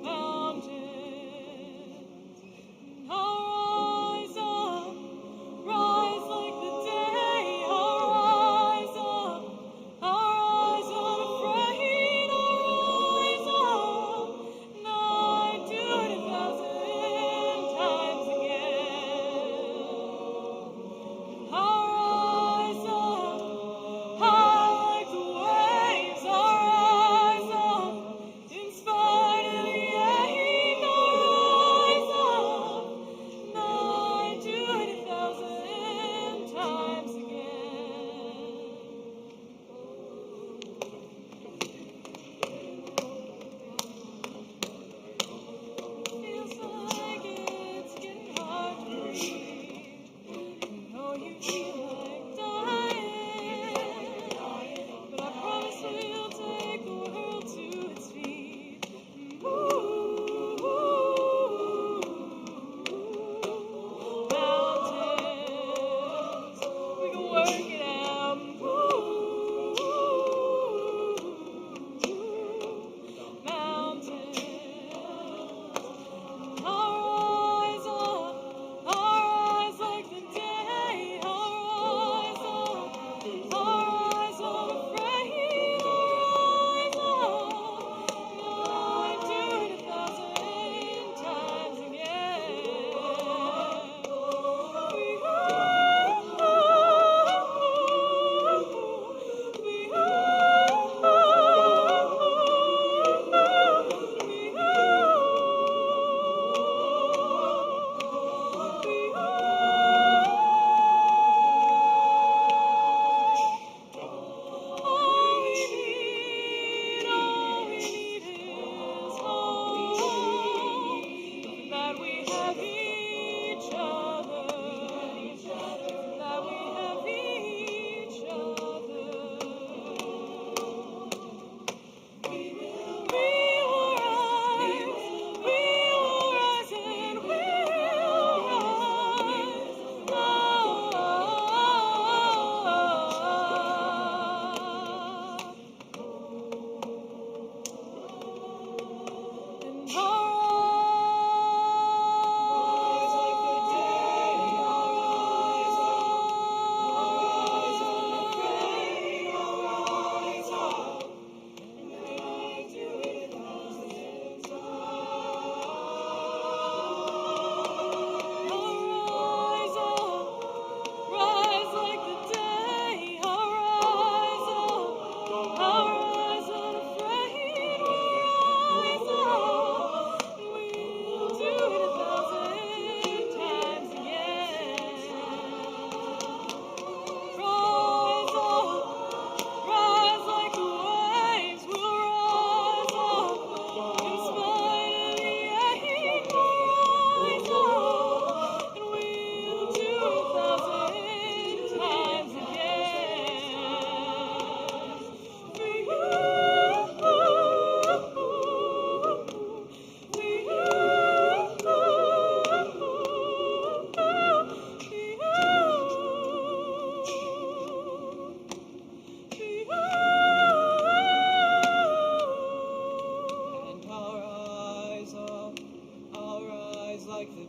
Mountains.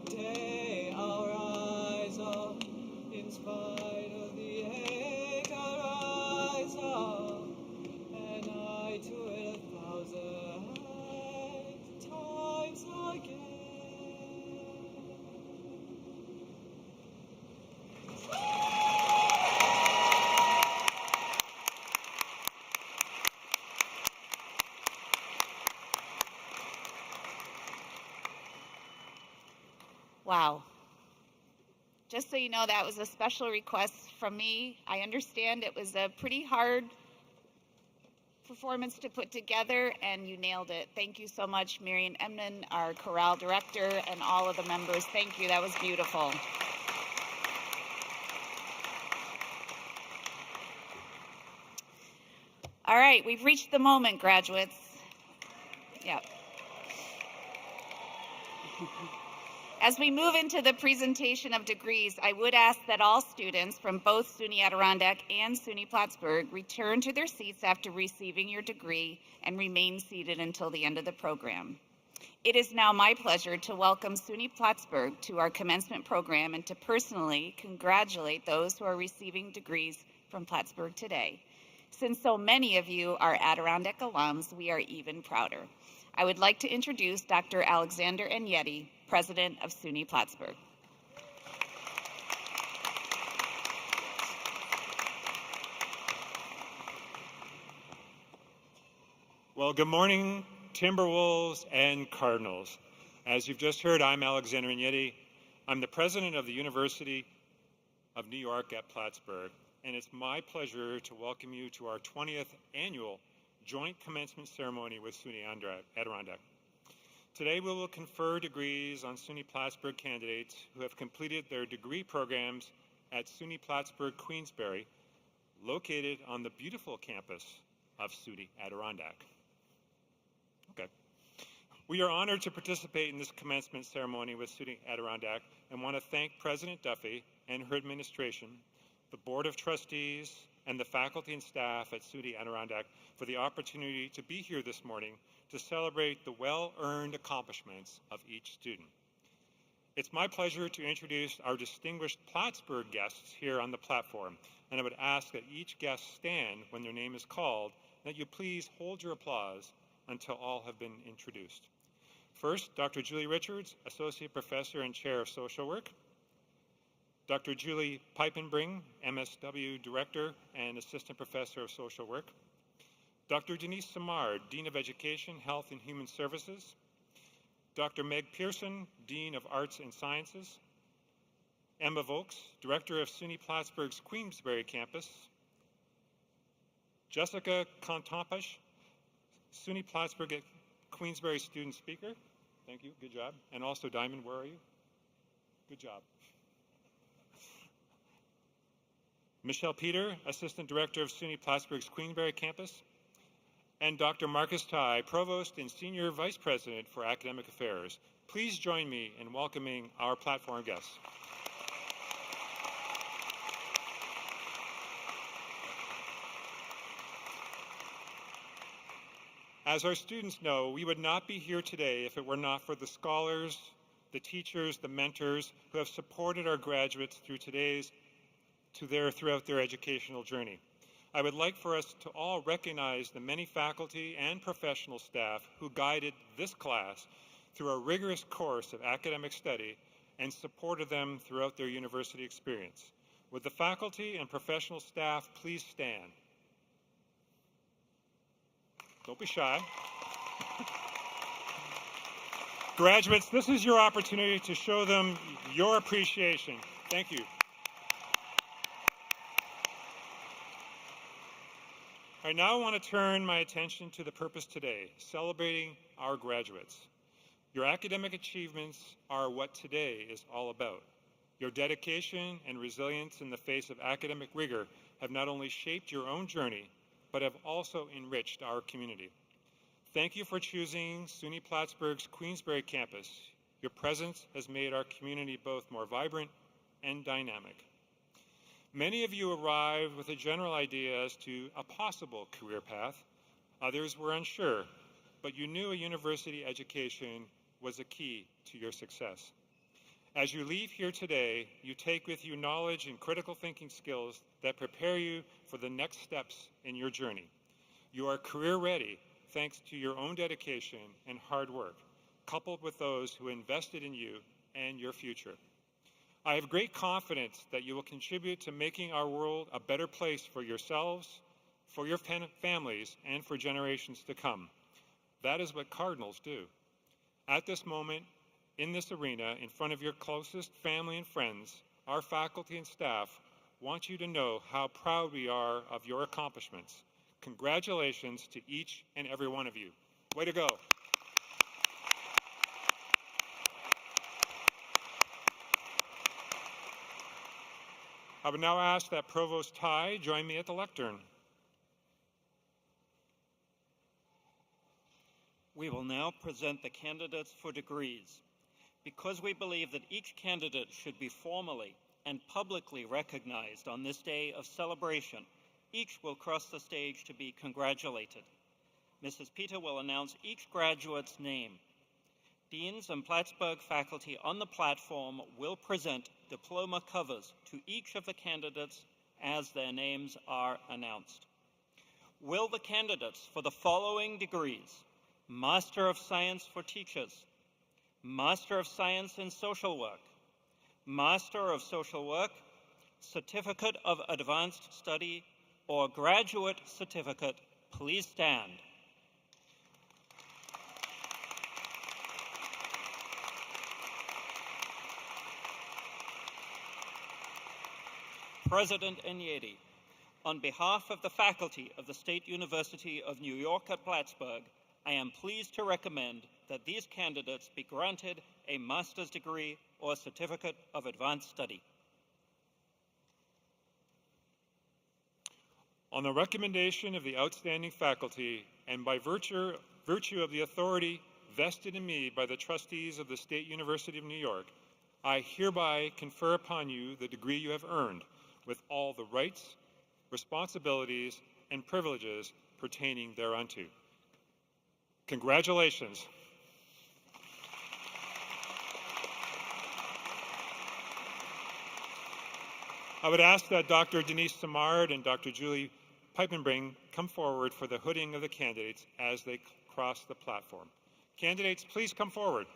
today I'll rise up. In spite of the hate, I'll rise up. And I do it 1,000 times again. Wow. Just so you know, that was a special request from me. I understand it was a pretty hard performance to put together, and you nailed it. Thank you so much, Marion Emnon, our chorale director, and all of the members. Thank you. That was beautiful. All right, we've reached the moment, graduates. Yep. As we move into the presentation of degrees, I would ask that all students from both SUNY Adirondack and SUNY Plattsburgh return to their seats after receiving your degree and remain seated until the end of the program. It is now my pleasure to welcome SUNY Plattsburgh to our commencement program and to personally congratulate those who are receiving degrees from Plattsburgh today. Since so many of you are Adirondack alums, we are even prouder. I would like to introduce Dr. Alexander Agnetti, President of SUNY Plattsburgh. Well, good morning, Timberwolves and Cardinals. As you've just heard, I'm Alexander Agnetti. I'm the president of the University of New York at Plattsburgh, and it's my pleasure to welcome you to our 20th annual joint commencement ceremony with SUNY Adirondack. Today we will confer degrees on SUNY Plattsburgh candidates who have completed their degree programs at SUNY Plattsburgh Queensbury, located on the beautiful campus of SUNY Adirondack. Okay. We are honored to participate in this commencement ceremony with SUNY Adirondack and want to thank President Duffy and her administration, the Board of Trustees, and the faculty and staff at SUNY Adirondack for the opportunity to be here this morning to celebrate the well-earned accomplishments of each student. It's my pleasure to introduce our distinguished Plattsburgh guests here on the platform, and I would ask that each guest stand when their name is called, and that you please hold your applause until all have been introduced. First, Dr. Julie Richards, Associate Professor and Chair of Social Work. Dr. Julie Peipenbring, MSW Director and Assistant Professor of Social Work. Dr. Denise Simard, Dean of Education, Health and Human Services. Dr. Meg Pearson, Dean of Arts and Sciences. Emma Volks, Director of SUNY Plattsburgh's Queensbury campus. Jessica Kontompash, SUNY Plattsburgh at Queensbury student speaker. Thank you, good job. And also Diamond, where are you? Good job. Michelle Peter, Assistant Director of SUNY Plattsburgh's Queensbury campus, and Dr. Marcus Ty, Provost and Senior Vice President for Academic Affairs. Please join me in welcoming our platform guests. As our students know, we would not be here today if it were not for the scholars, the teachers, the mentors who have supported our graduates throughout their educational journey. I would like for us to all recognize the many faculty and professional staff who guided this class through a rigorous course of academic study and supported them throughout their university experience. Would the faculty and professional staff please stand? Don't be shy. Graduates, this is your opportunity to show them your appreciation. Thank you. All right, now I want to turn my attention to the purpose today, celebrating our graduates. Your academic achievements are what today is all about. Your dedication and resilience in the face of academic rigor have not only shaped your own journey, but have also enriched our community. Thank you for choosing SUNY Plattsburgh's Queensbury campus. Your presence has made our community both more vibrant and dynamic. Many of you arrived with a general idea as to a possible career path. Others were unsure, but you knew a university education was a key to your success. As you leave here today, you take with you knowledge and critical thinking skills that prepare you for the next steps in your journey. You are career ready thanks to your own dedication and hard work, coupled with those who invested in you and your future. I have great confidence that you will contribute to making our world a better place for yourselves, for your families, and for generations to come. That is what Cardinals do. At this moment, in this arena, in front of your closest family and friends, our faculty and staff want you to know how proud we are of your accomplishments. Congratulations to each and every one of you. Way to go. I would now ask that Provost Ty join me at the lectern. We will now present the candidates for degrees. Because we believe that each candidate should be formally and publicly recognized on this day of celebration, each will cross the stage to be congratulated. Mrs. Peter will announce each graduate's name. Deans and Plattsburgh faculty on the platform will present diploma covers to each of the candidates as their names are announced. Will the candidates for the following degrees: Master of Science for Teachers, Master of Science in Social Work, Master of Social Work, Certificate of Advanced Study, or Graduate Certificate, please stand. President Enyedi, on behalf of the faculty of the State University of New York at Plattsburgh, I am pleased to recommend that these candidates be granted a master's degree or certificate of advanced study. On the recommendation of the outstanding faculty and by virtue of the authority vested in me by the trustees of the State University of New York, I hereby confer upon you the degree you have earned, with all the rights, responsibilities, and privileges pertaining thereunto. Congratulations. I would ask that Dr. Denise Samard and Dr. Julie Piepenbring come forward for the hooding of the candidates as they cross the platform. Candidates, please come forward.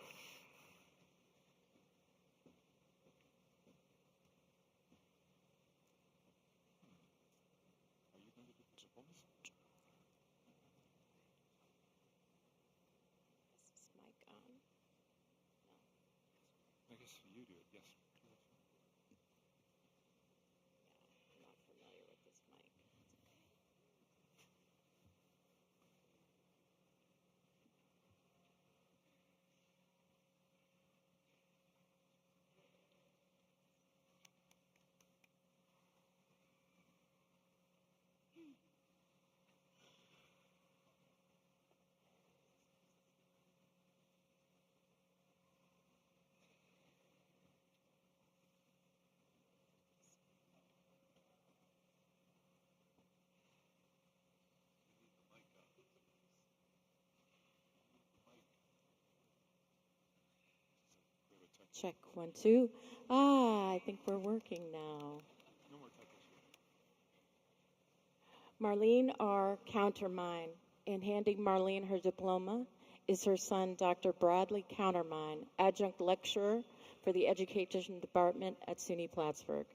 I guess you do it, yes. Check 1, 2. I think we're working now. Marlene R. Countermine. And handing Marlene her diploma is her son, Dr. Bradley Countermine, adjunct lecturer for the Education Department at SUNY Plattsburgh.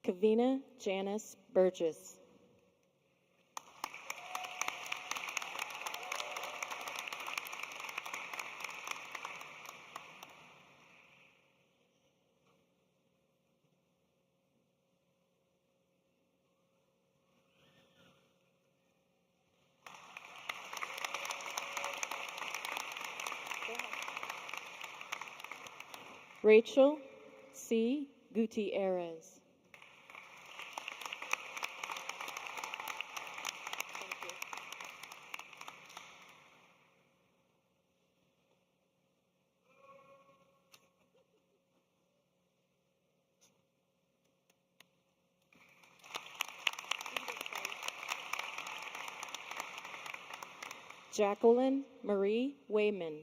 Kavina Janice Burgess. Rachel C. Gutierrez. Jacqueline Marie Wayman.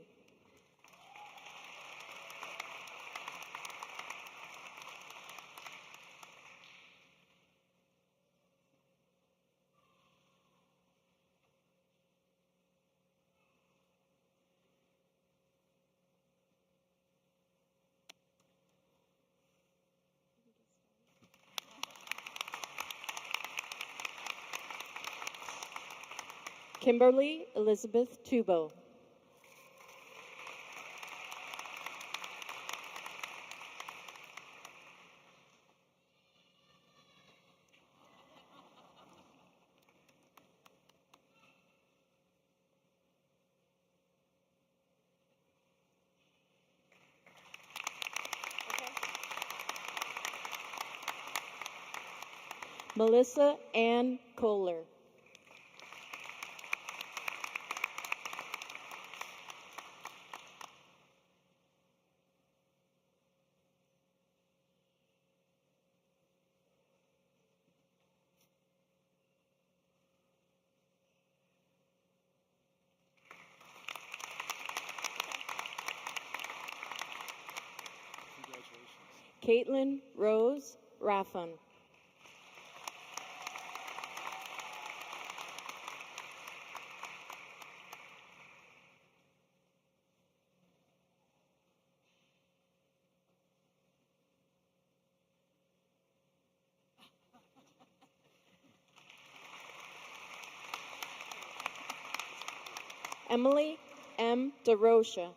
Kimberly Elizabeth Tubo. Melissa Ann Kohler. Caitlin Rose Raffan. Emily M. DeRocha.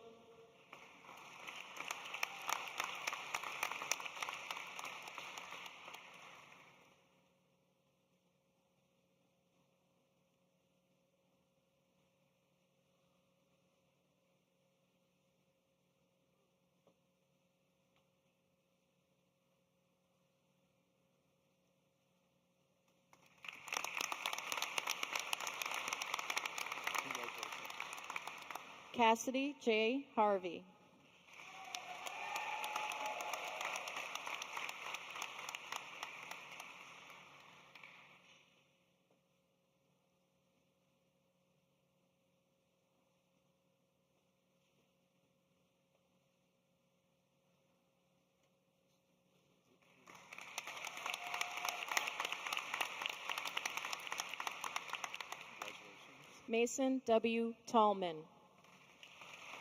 Cassidy J. Harvey. Mason W. Tallman,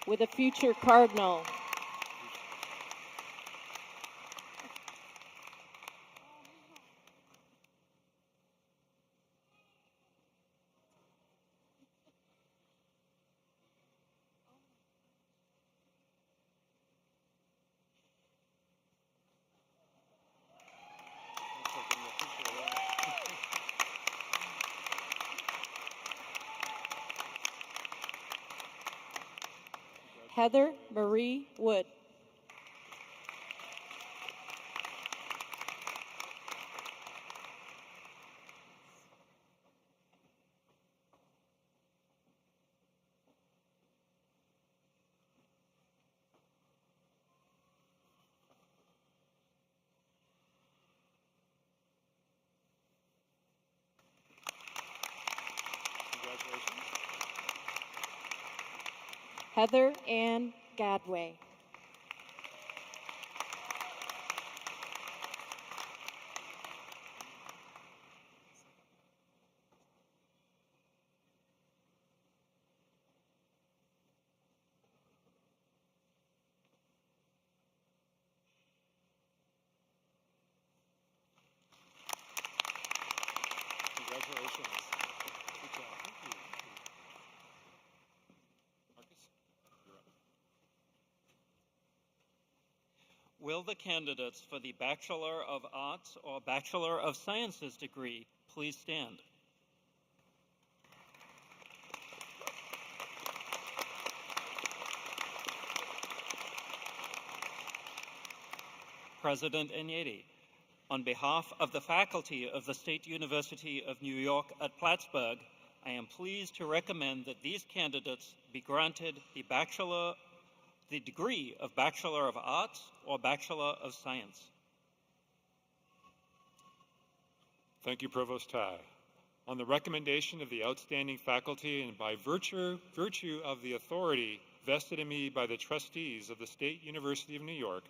with a future Cardinal. Heather Marie Wood. Heather Ann Gadway. Congratulations. Good job. Thank you. Marcus, you're up. Will the candidates for the Bachelor of Arts or Bachelor of Sciences degree please stand? President Agneti. On behalf of the faculty of the State University of New York at Plattsburgh, I am pleased to recommend that these candidates be granted the degree of Bachelor of Arts or Bachelor of Science. Thank you, Provost Tai. On the recommendation of the outstanding faculty and by virtue of the authority vested in me by the trustees of the State University of New York,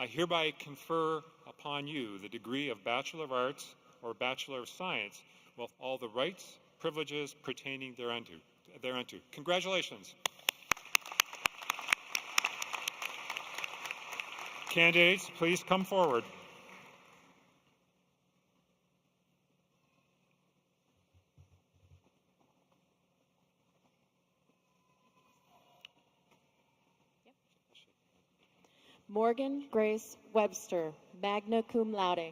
I hereby confer upon you the degree of Bachelor of Arts or Bachelor of Science with all the rights, privileges pertaining thereunto. Congratulations. Candidates, please come forward. Morgan Grace Webster, magna cum laude.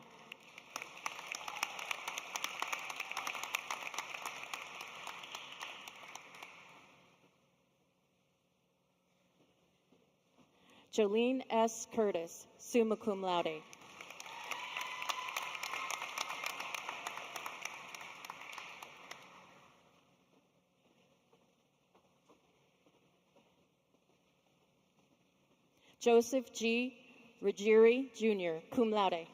Jolene S. Curtis, summa cum laude. Joseph G. Ruggieri, Jr., cum laude.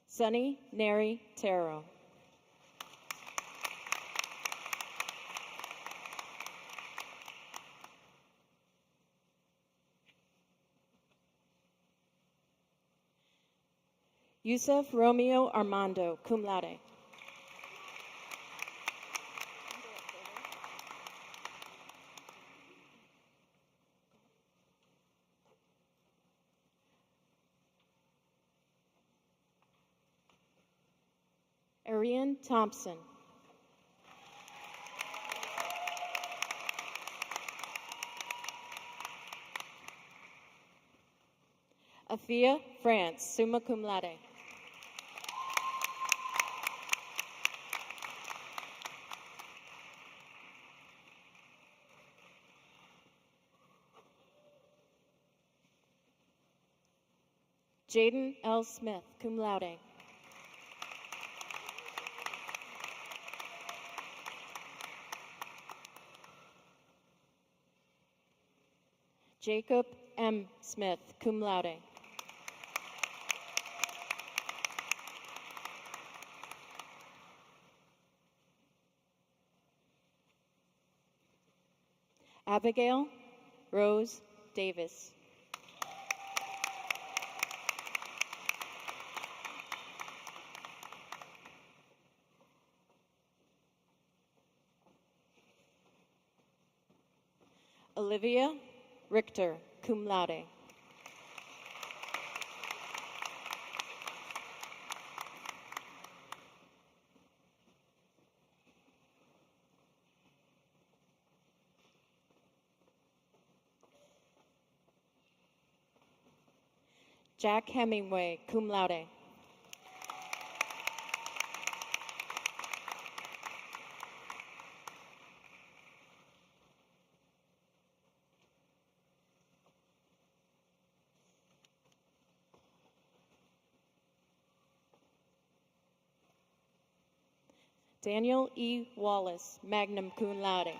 Sunny Neri Taro. Yusef Romeo Armando, cum laude. Ariane Thompson. Afia France, summa cum laude. Jaden L. Smith, cum laude. Jacob M. Smith, cum laude. Abigail Rose Davis. Olivia Richter, cum laude. Jack Hemingway, cum laude. Daniel E. Wallace, magna cum laude.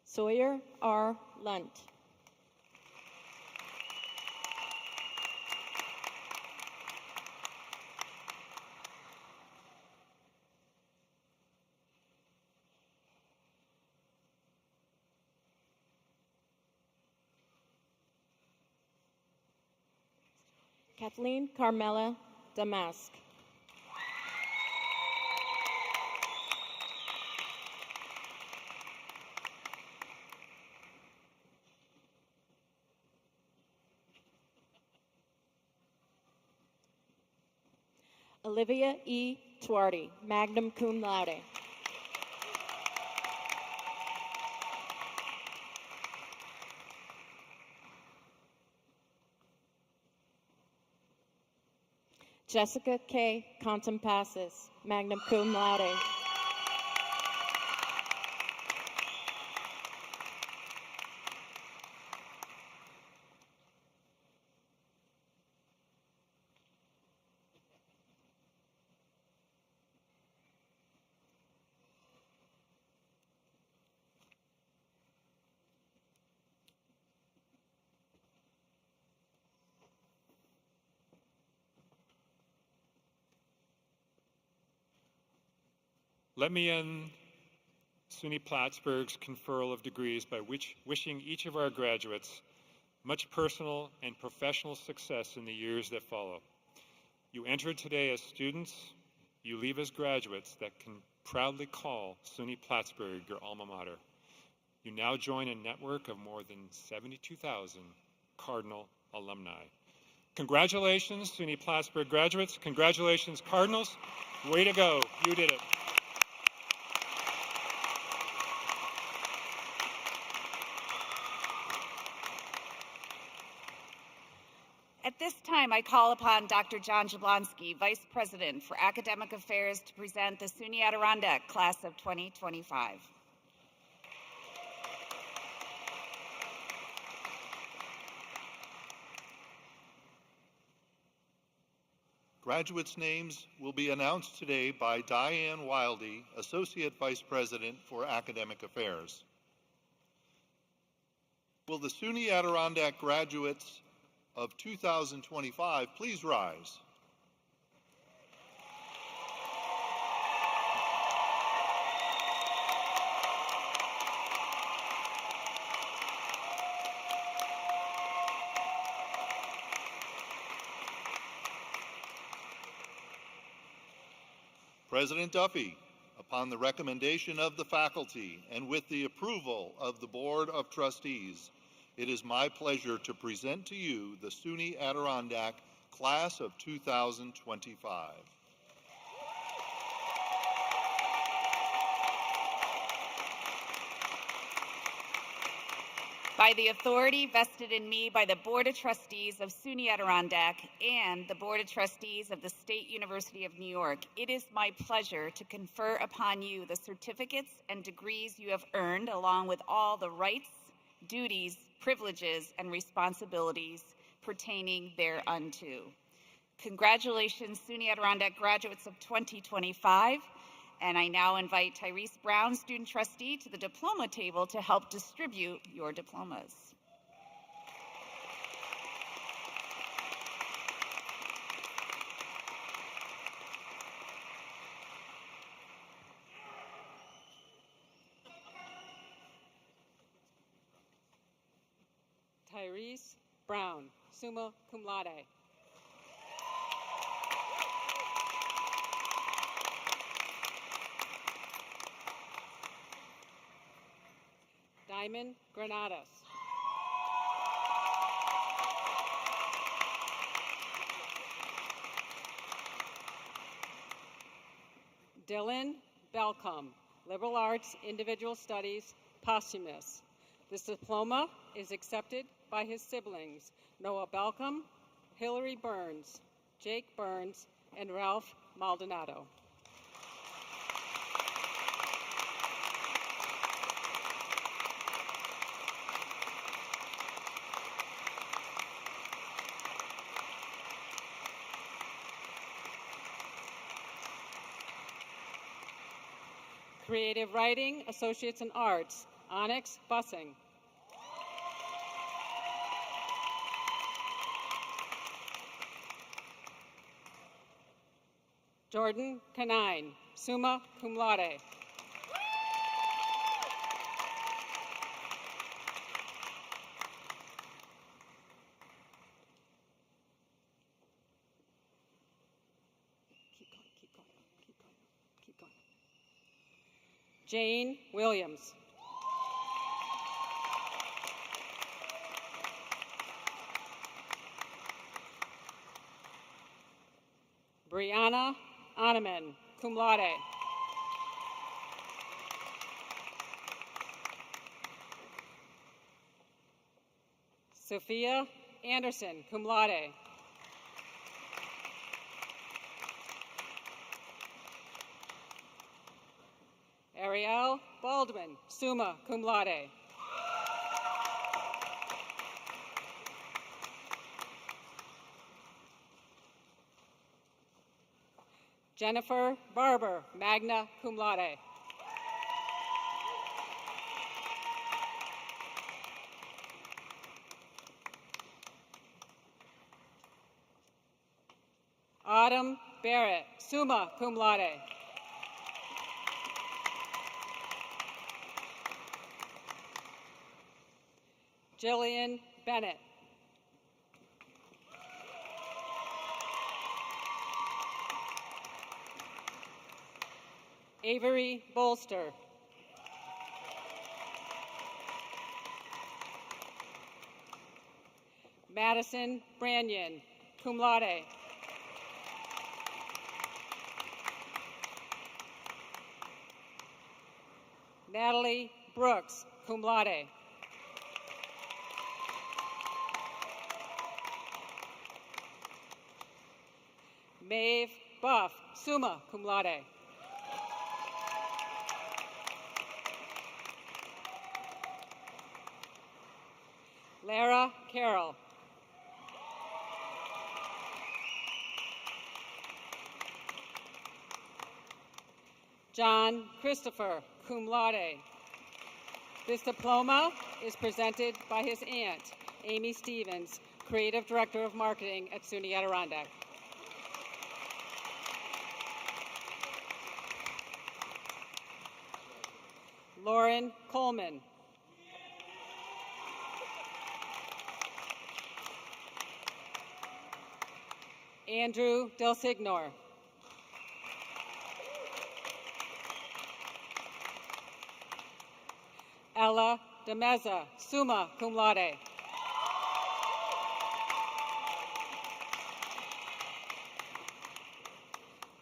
Sawyer R. Lunt. Kathleen Carmela Damask. Olivia E. Tuardi, magna cum laude. Jessica K. Contempasis, magna cum laude. Let me end SUNY Plattsburgh's conferral of degrees by wishing each of our graduates much personal and professional success in the years that follow. You entered today as students, you leave as graduates that can proudly call SUNY Plattsburgh your alma mater. You now join a network of more than 72,000 Cardinal alumni. Congratulations, SUNY Plattsburgh graduates. Congratulations, Cardinals. Way to go. You did it. At this time, I call upon Dr. John Jablonski, Vice President for Academic Affairs, to present the SUNY Adirondack Class of 2025. Graduates' names will be announced today by Diane Wildy, Associate Vice President for Academic Affairs. Will the SUNY Adirondack graduates of 2025 please rise? President Duffy, upon the recommendation of the faculty and with the approval of the Board of Trustees, it is my pleasure to present to you the SUNY Adirondack Class of 2025. By the authority vested in me by the Board of Trustees of SUNY Adirondack and the Board of Trustees of the State University of New York, it is my pleasure to confer upon you the certificates and degrees you have earned, along with all the rights, duties, privileges, and responsibilities pertaining thereunto. Congratulations, SUNY Adirondack graduates of 2025. And I now invite Tyrese Brown, student trustee, to the diploma table to help distribute your diplomas. Tyrese Brown, summa cum laude. Diamond Granados. Dylan Belcom, Liberal Arts, Individual Studies, posthumous. This diploma is accepted by his siblings, Noah Belcom, Hillary Burns, Jake Burns, and Ralph Maldonado. Creative Writing, Associates in Arts, Onyx Bussing. Jordan Canine, summa cum laude. Keep going. Jane Williams. Brianna Oneman, cum laude. Sophia Anderson, cum laude. Ariel Baldwin, summa cum laude. Jennifer Barber, magna cum laude. Autumn Barrett, summa cum laude. Jillian Bennett. Avery Bolster. Madison Branyan, cum laude. Natalie Brooks, cum laude. Maeve Buff, summa cum laude. Lara Carroll. John Christopher, cum laude. This diploma is presented by his aunt, Amy Stevens, Creative Director of Marketing at SUNY Adirondack. Lauren Coleman. Andrew Del Signor. Ella De Meza, summa cum laude.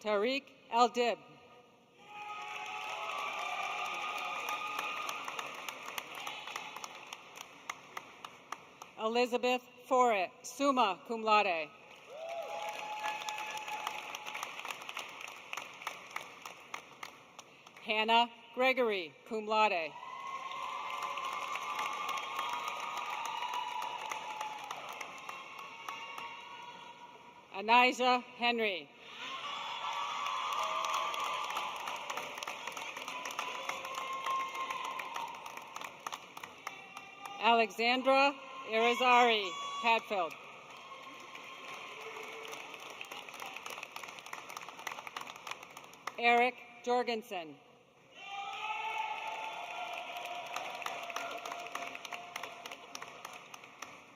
Tariq El-Dib. Elizabeth Forret, summa cum laude. Hannah Gregory, cum laude. Anijah Henry. Alexandra Irizarry Hadfield. Eric Jorgensen.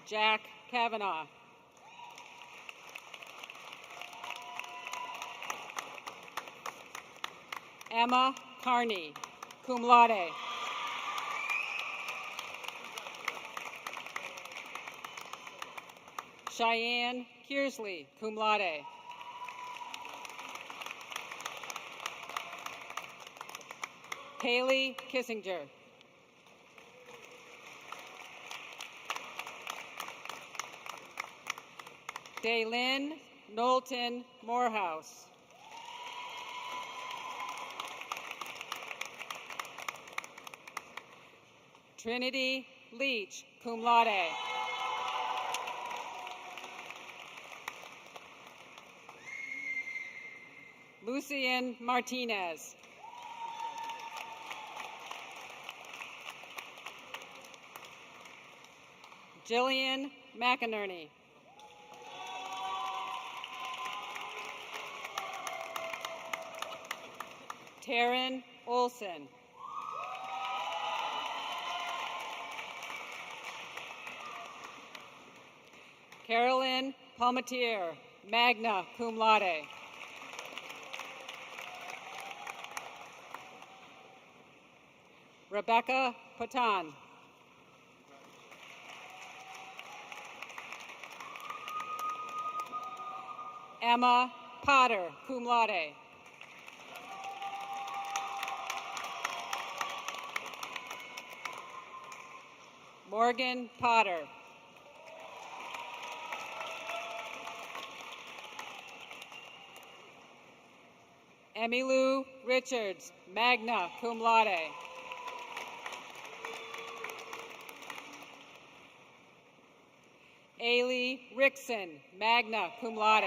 Jack Kavanaugh. Emma Carney, cum laude. Cheyenne Kearsley, cum laude. Haley Kissinger. Daylin Knowlton Morehouse. Trinity Leach, cum laude. Lucian Martinez. Jillian McInerney. Taryn Olson. Carolyn Palmetier, magna cum laude. Rebecca Patan. Emma Potter, cum laude. Morgan Potter. Emmylou Richards, magna cum laude. Ailey Rickson, magna cum laude.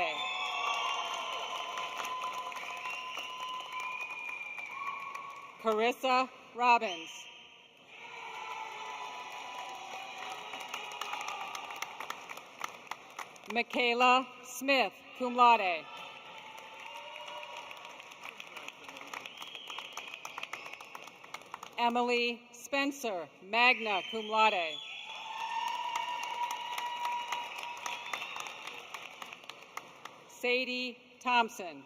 Carissa Robbins. Michaela Smith, cum laude. Emily Spencer, magna cum laude. Sadie Thompson.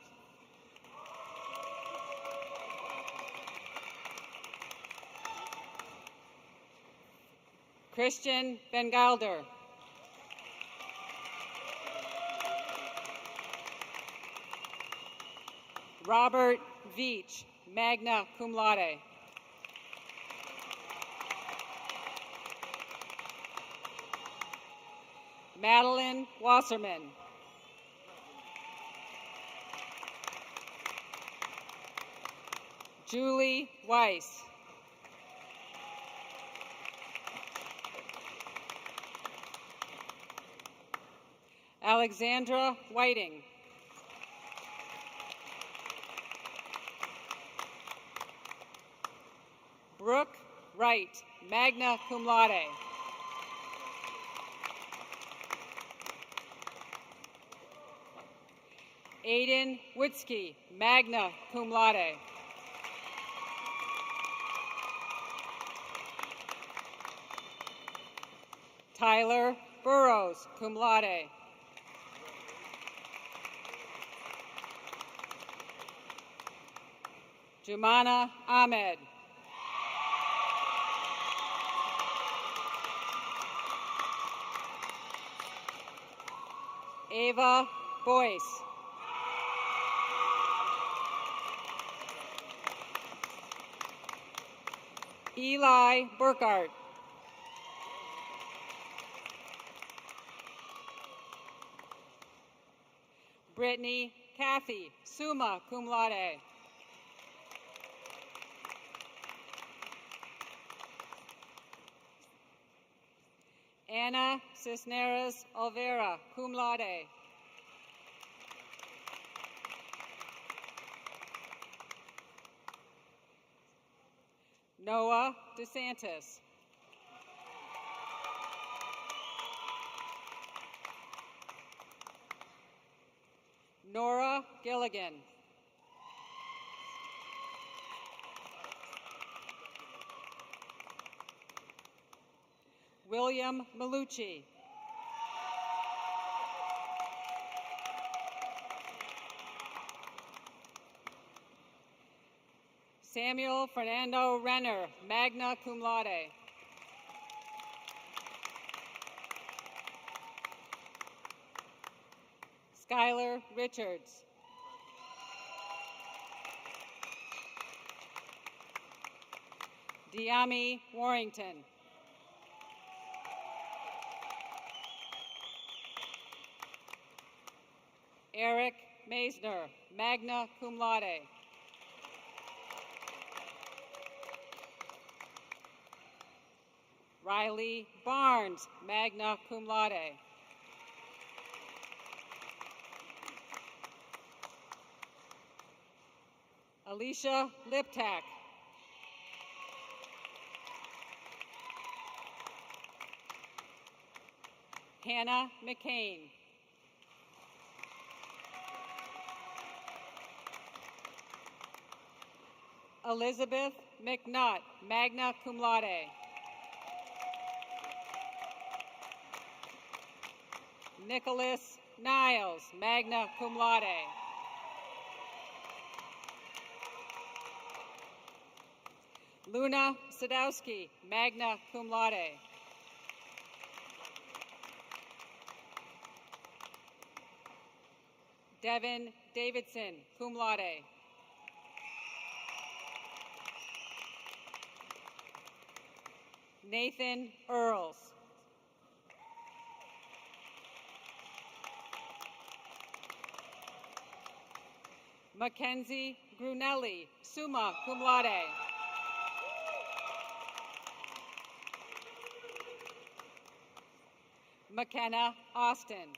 Christian Bengalder. Robert Veach, magna cum laude. Madeline Wasserman. Julie Weiss. Alexandra Whiting. Brooke Wright, magna cum laude. Aiden Witzke, magna cum laude. Tyler Burrows, cum laude. Jumana Ahmed. Ava Boyce. Eli Burkhart. Brittany Kathy, summa cum laude. Anna Cisneros Olvera, cum laude. Noah DeSantis. Nora Gilligan. William Malucci. Samuel Fernando Renner, magna cum laude. Skylar Richards. Diami Warrington. Eric Meisner, magna cum laude. Riley Barnes, magna cum laude. Alicia Liptak. Hannah McCain. Elizabeth McNutt, magna cum laude. Nicholas Niles, magna cum laude. Luna Sadowski, magna cum laude. Devin Davidson, cum laude. Nathan Earls. Mackenzie Grunelli, summa cum laude. McKenna Austin.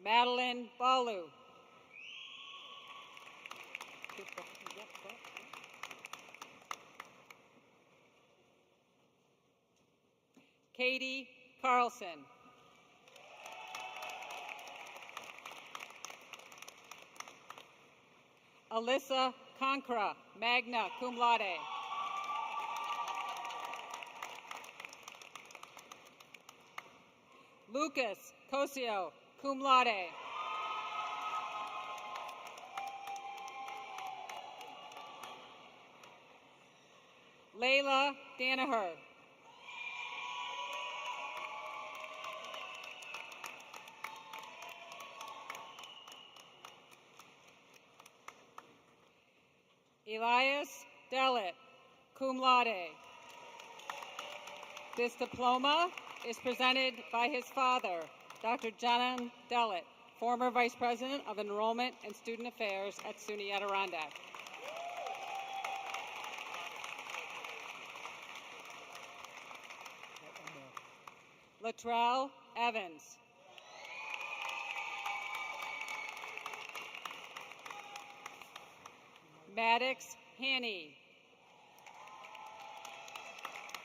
Madeline Balu. Katie Carlson. Alyssa Concra, magna cum laude. Lucas Cosio, cum laude. Layla Danaher. Elias Dellett, cum laude. This diploma is presented by his father, Dr. John Dellett, former Vice President of Enrollment and Student Affairs at SUNY Adirondack. Latrell Evans. Maddox Haney.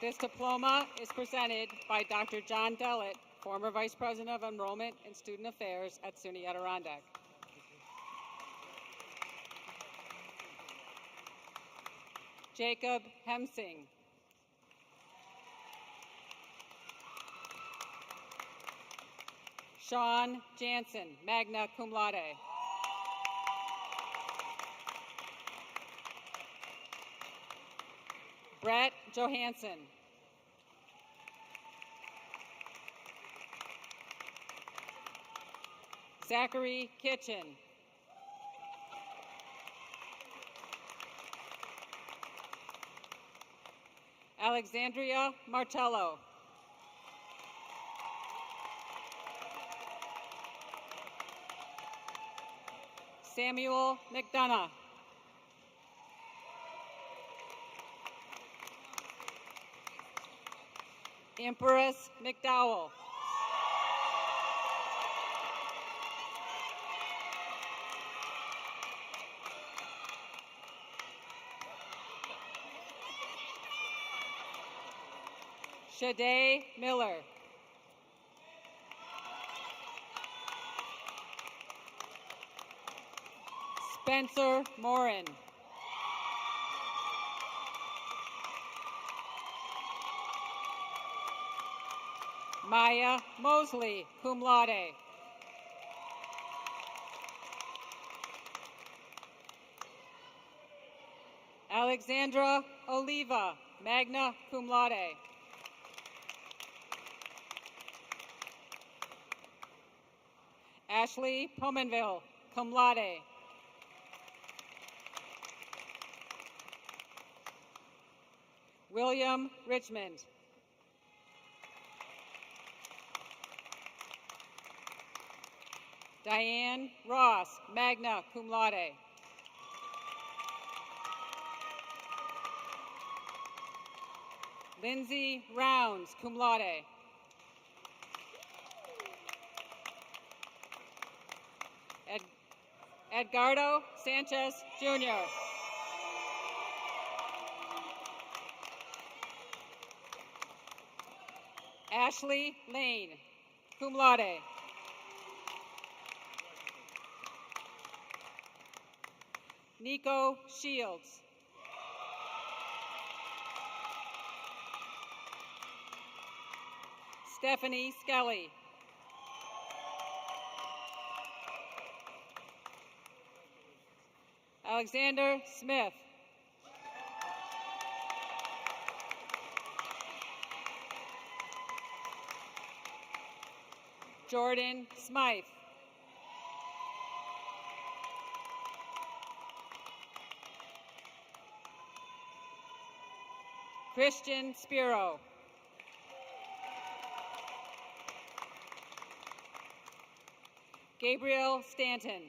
This diploma is presented by Dr. John Dellett, former Vice President of Enrollment and Student Affairs at SUNY Adirondack. Jacob Hemsing. Sean Jansen, magna cum laude. Brett Johansson. Zachary Kitchen. Alexandria Martello. Samuel McDonough. Empress McDowell. Shade Miller. Spencer Morin. Maya Mosley, cum laude. Alexandra Oliva, magna cum laude. Ashley Pomenville, cum laude. William Richmond. Diane Ross, magna cum laude. Lindsay Rounds, cum laude. Edgardo Sanchez, Jr. Ashley Lane, cum laude. Nico Shields. Stephanie Skelly. Alexander Smith. Jordan Smythe. Christian Spiro. Gabriel Stanton.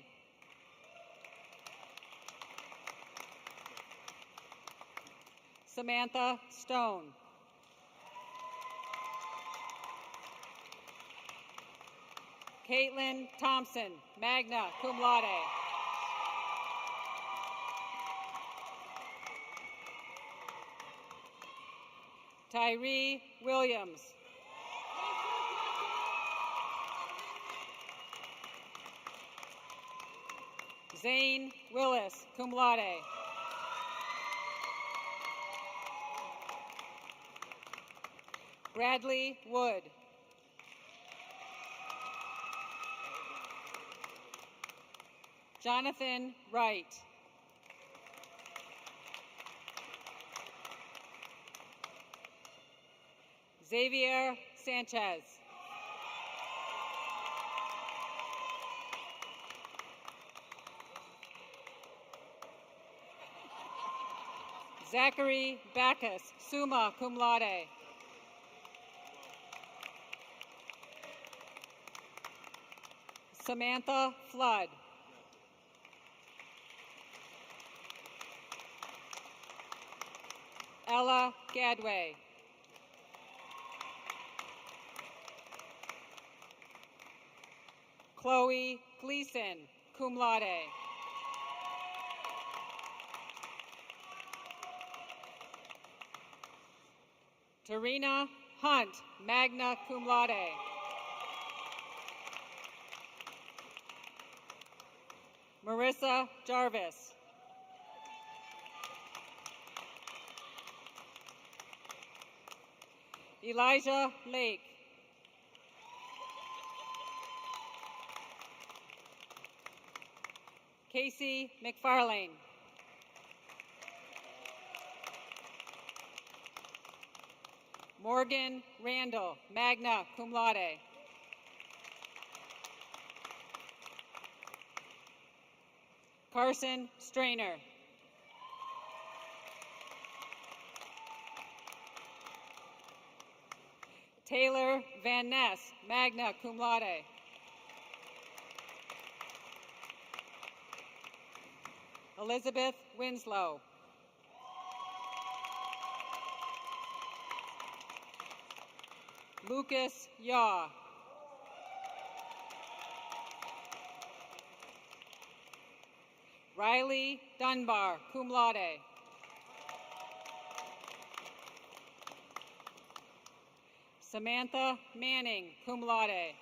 Samantha Stone. Caitlin Thompson, magna cum laude. Tyree Williams. Zane Willis, cum laude. Bradley Wood. Jonathan Wright. Xavier Sanchez. Zachary Backus, summa cum laude. Samantha Flood. Ella Gadway. Chloe Gleason, cum laude. Tarina Hunt, magna cum laude. Marissa Jarvis. Elijah Lake. Casey McFarlane. Morgan Randall, magna cum laude. Carson Strainer. Taylor Van Ness, magna cum laude. Elizabeth Winslow. Lucas Yaw. Riley Dunbar, cum laude. Samantha Manning, cum laude.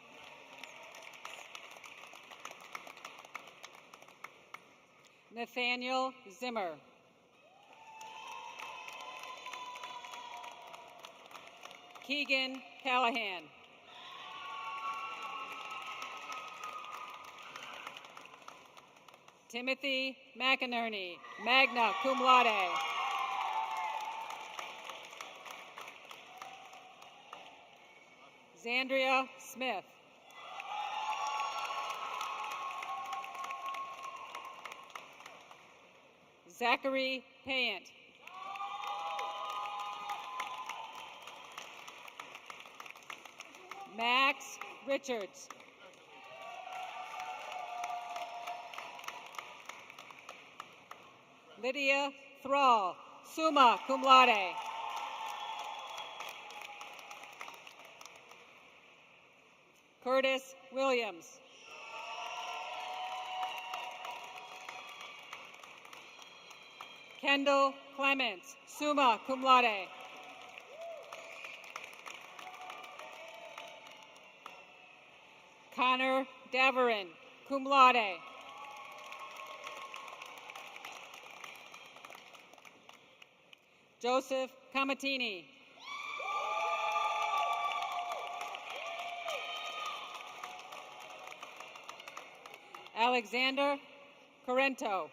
Nathaniel Zimmer. Keegan Callahan. Timothy McInerney, magna cum laude. Zandria Smith. Zachary Payant. Max Richards. Lydia Thrall, summa cum laude. Curtis Williams. Kendall Clements, summa cum laude. Connor Daverin, cum laude. Joseph Camatini. Alexander Corrento.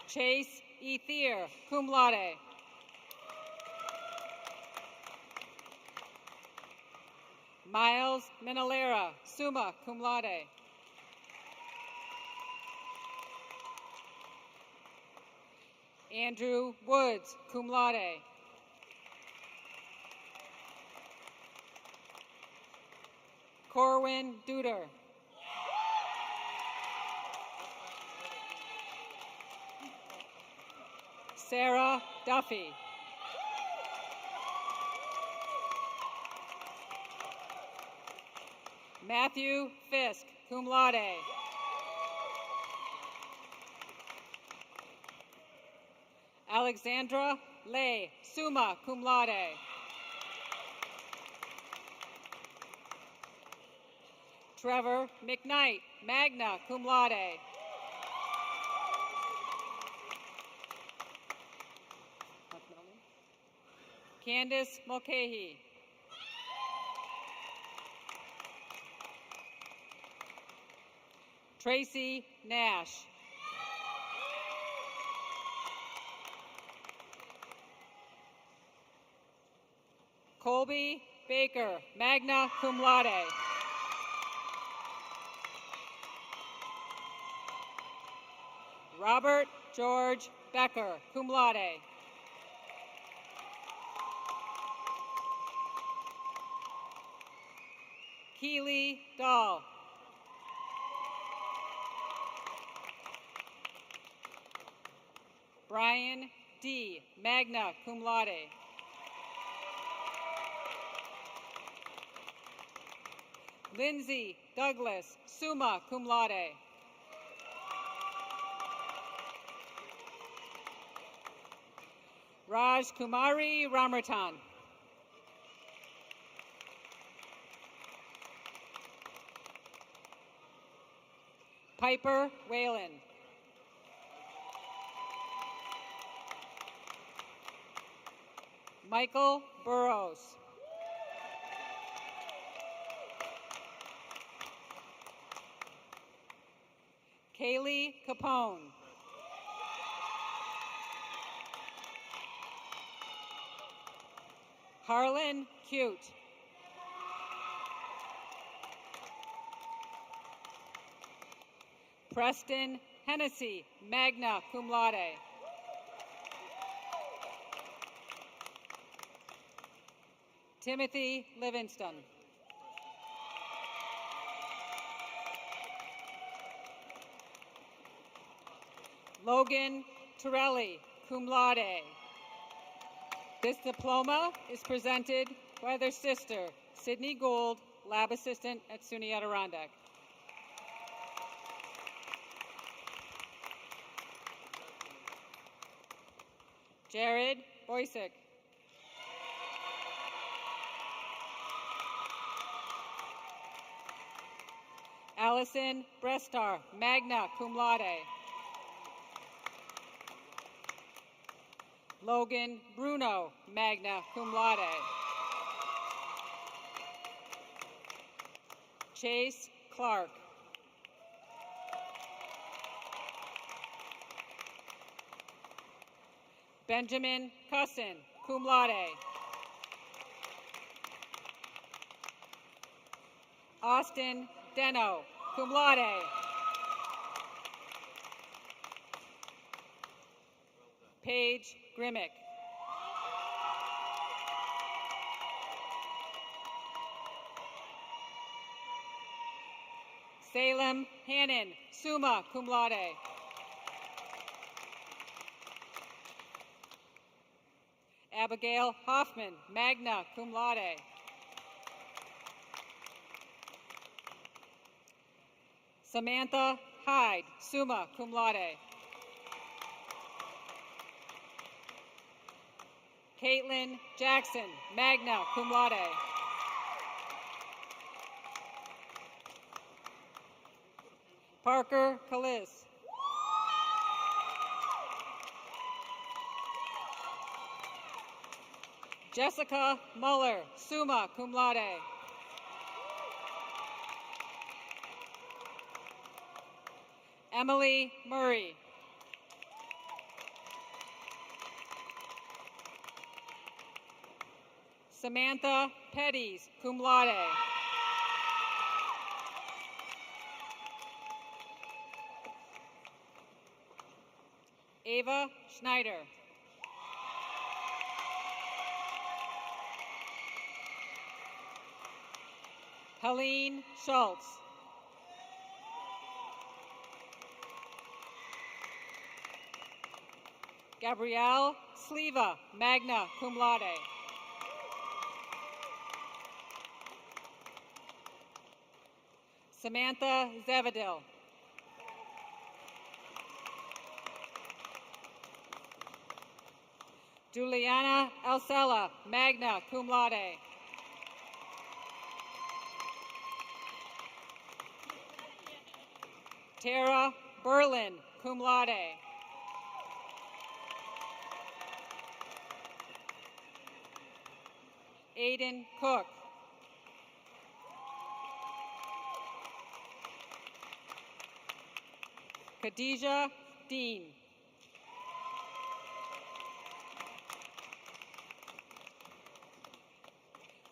Chase Ethier, cum laude. Miles Minalera, summa cum laude. Andrew Woods, cum laude. Corwin Duder. Sarah Duffy. Matthew Fisk, cum laude. Alexandra Lay, summa cum laude. Trevor McKnight, magna cum laude. Candace Mulcahy. Tracy Nash. Colby Baker, magna cum laude. Robert George Becker, cum laude. Keely Dahl. Brian D., magna cum laude. Lindsay Douglas, summa cum laude. Raj Kumari Ramartan. Piper Whalen. Michael Burrows. Kaylee Capone. Harlan Cute. Preston Hennessy, magna cum laude. Timothy Livingston. Logan Torelli, cum laude. This diploma is presented by their sister, Sydney Gould, lab assistant at SUNY Adirondack. Jared Boysick. Allison Brestar, magna cum laude. Logan Bruno, magna cum laude. Chase Clark. Benjamin Cussin, cum laude. Austin Deno, cum laude. Paige Grimmick. Salem Hannon, summa cum laude. Abigail Hoffman, magna cum laude. Samantha Hyde, summa cum laude. Caitlin Jackson, magna cum laude. Parker Callis. Jessica Muller, summa cum laude. Emily Murray. Samantha Petties, cum laude. Ava Schneider. Helene Schultz. Gabrielle Sleva, magna cum laude. Samantha Zavadil. Juliana Alcella, magna cum laude. Tara Berlin, cum laude. Aiden Cook. Khadijah Dean.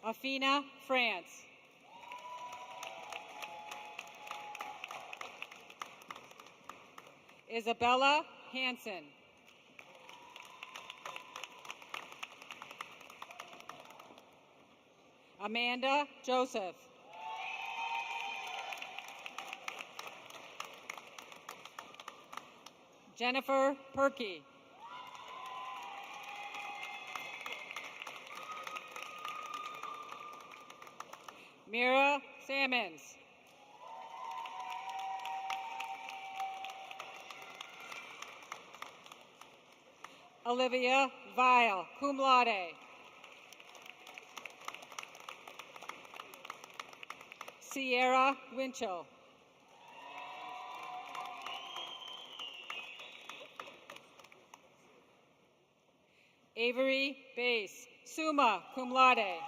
Afina France. Isabella Hansen. Amanda Joseph. Jennifer Perky. Mira Sammons. Olivia Vile, cum laude. Sierra Winchell. Avery Bass, summa cum laude.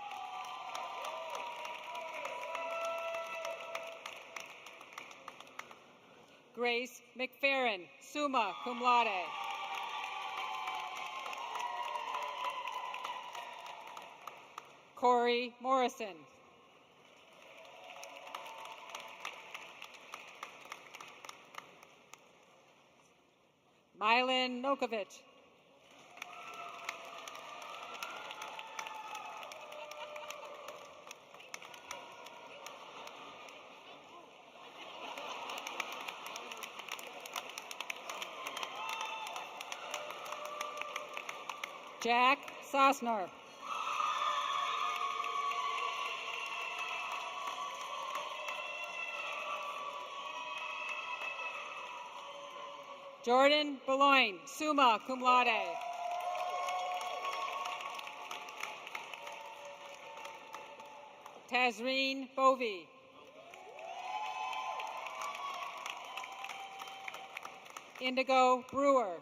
Grace McFerrin, summa cum laude. Corey Morrison. Mylan Nokovic. Jack Sosner. Jordan Beloin, summa cum laude. Tazreen Bovey. Indigo Brewer.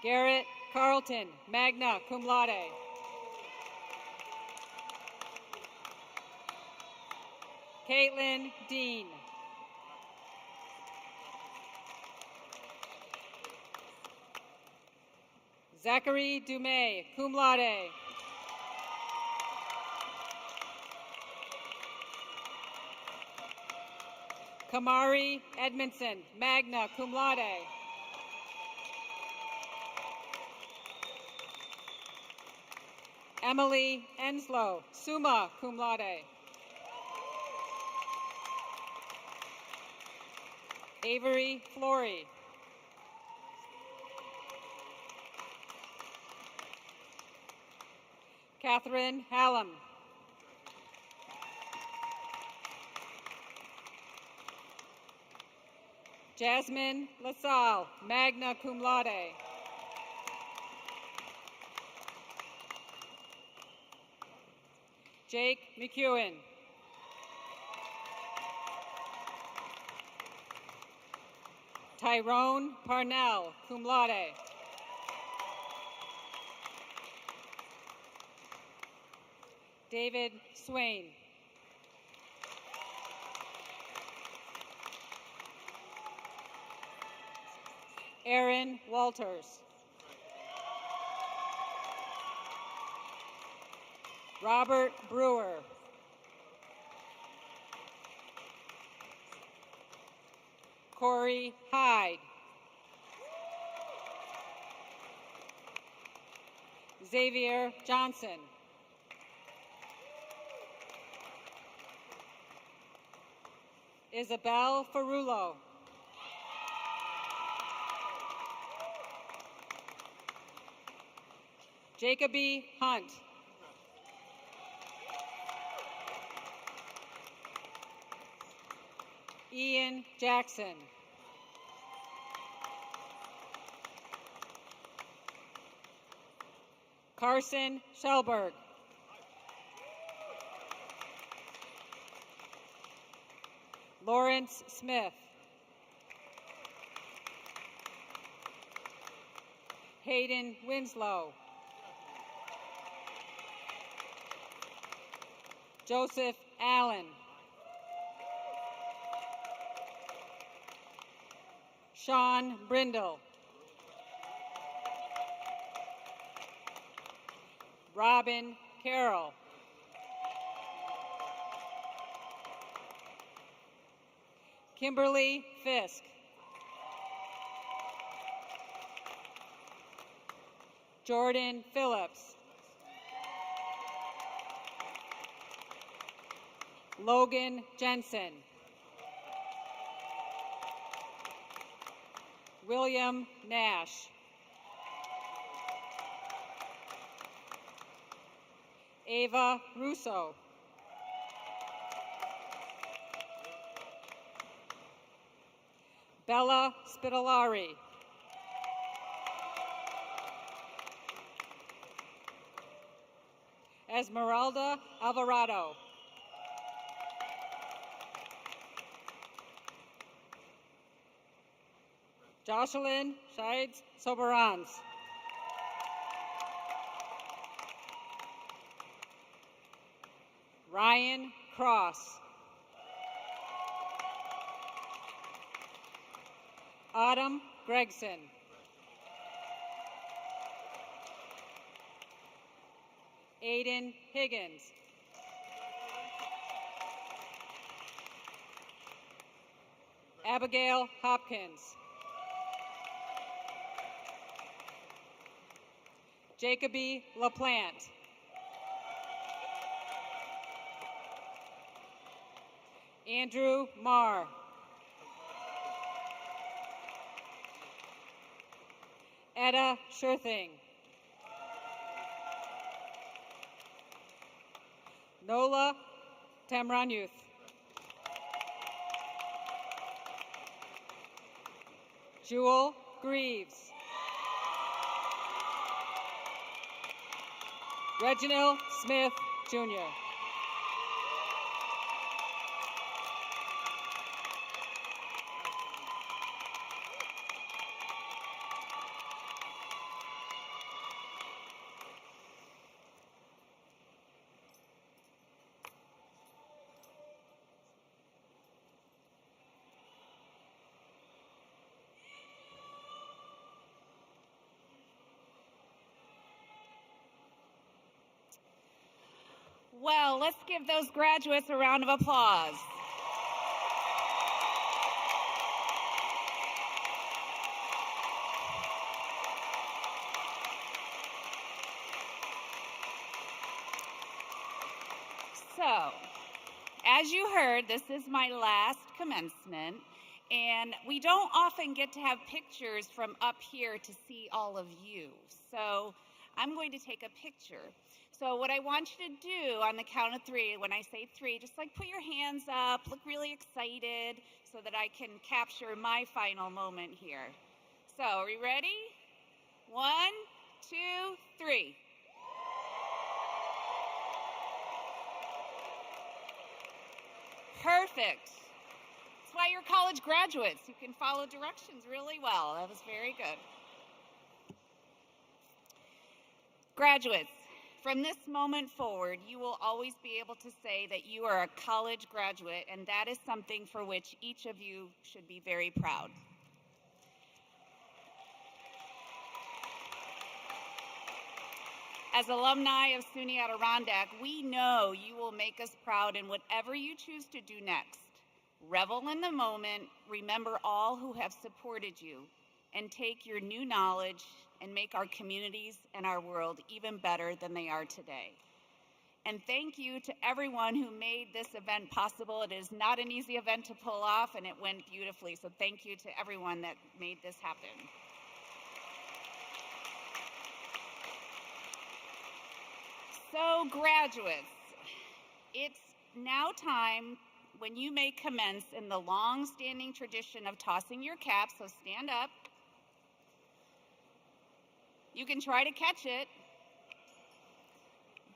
Garrett Carlton, magna cum laude. Caitlin Dean. Zachary Dumais, cum laude. Kamari Edmondson, magna cum laude. Emily Enslow, summa cum laude. Avery Flory. Catherine Hallam. Jasmine LaSalle, magna cum laude. Jake McEwen. Tyrone Parnell, cum laude. David Swain. Aaron Walters. Robert Brewer. Corey Hyde. Xavier Johnson. Isabel Ferrulo. Jacoby Hunt. Ian Jackson. Carson Schellberg. Lawrence Smith. Hayden Winslow. Joseph Allen. Sean Brindle. Robin Carroll. Kimberly Fisk. Jordan Phillips. Logan Jensen. William Nash. Ava Russo. Bella Spitolari. Esmeralda Alvarado. Jocelyn Shides Soberans. Ryan Cross. Autumn Gregson. Aiden Higgins. Abigail Hopkins. Jacoby LaPlante. Andrew Marr. Etta Scherthing. Nola Tamranuth. Jewel Greaves. Reginald Smith, Jr. Well, let's give those graduates a round of applause. So, as you heard, this is my last commencement, and we don't often get to have pictures from up here to see all of you. So, I'm going to take a picture. So what I want you to do on the count of three, when I say three, just like put your hands up, look really excited so that I can capture my final moment here. So are we ready? 1, 2, 3. Perfect. That's why you're college graduates. You can follow directions really well. That was very good. Graduates, from this moment forward, you will always be able to say that you are a college graduate, and that is something for which each of you should be very proud. As alumni of SUNY Adirondack, we know you will make us proud in whatever you choose to do next. Revel in the moment, remember all who have supported you, and take your new knowledge and make our communities and our world even better than they are today. And thank you to everyone who made this event possible. It is not an easy event to pull off, and it went beautifully. So thank you to everyone that made this happen. So graduates, it's now time when you may commence in the long-standing tradition of tossing your cap, so stand up. You can try to catch it.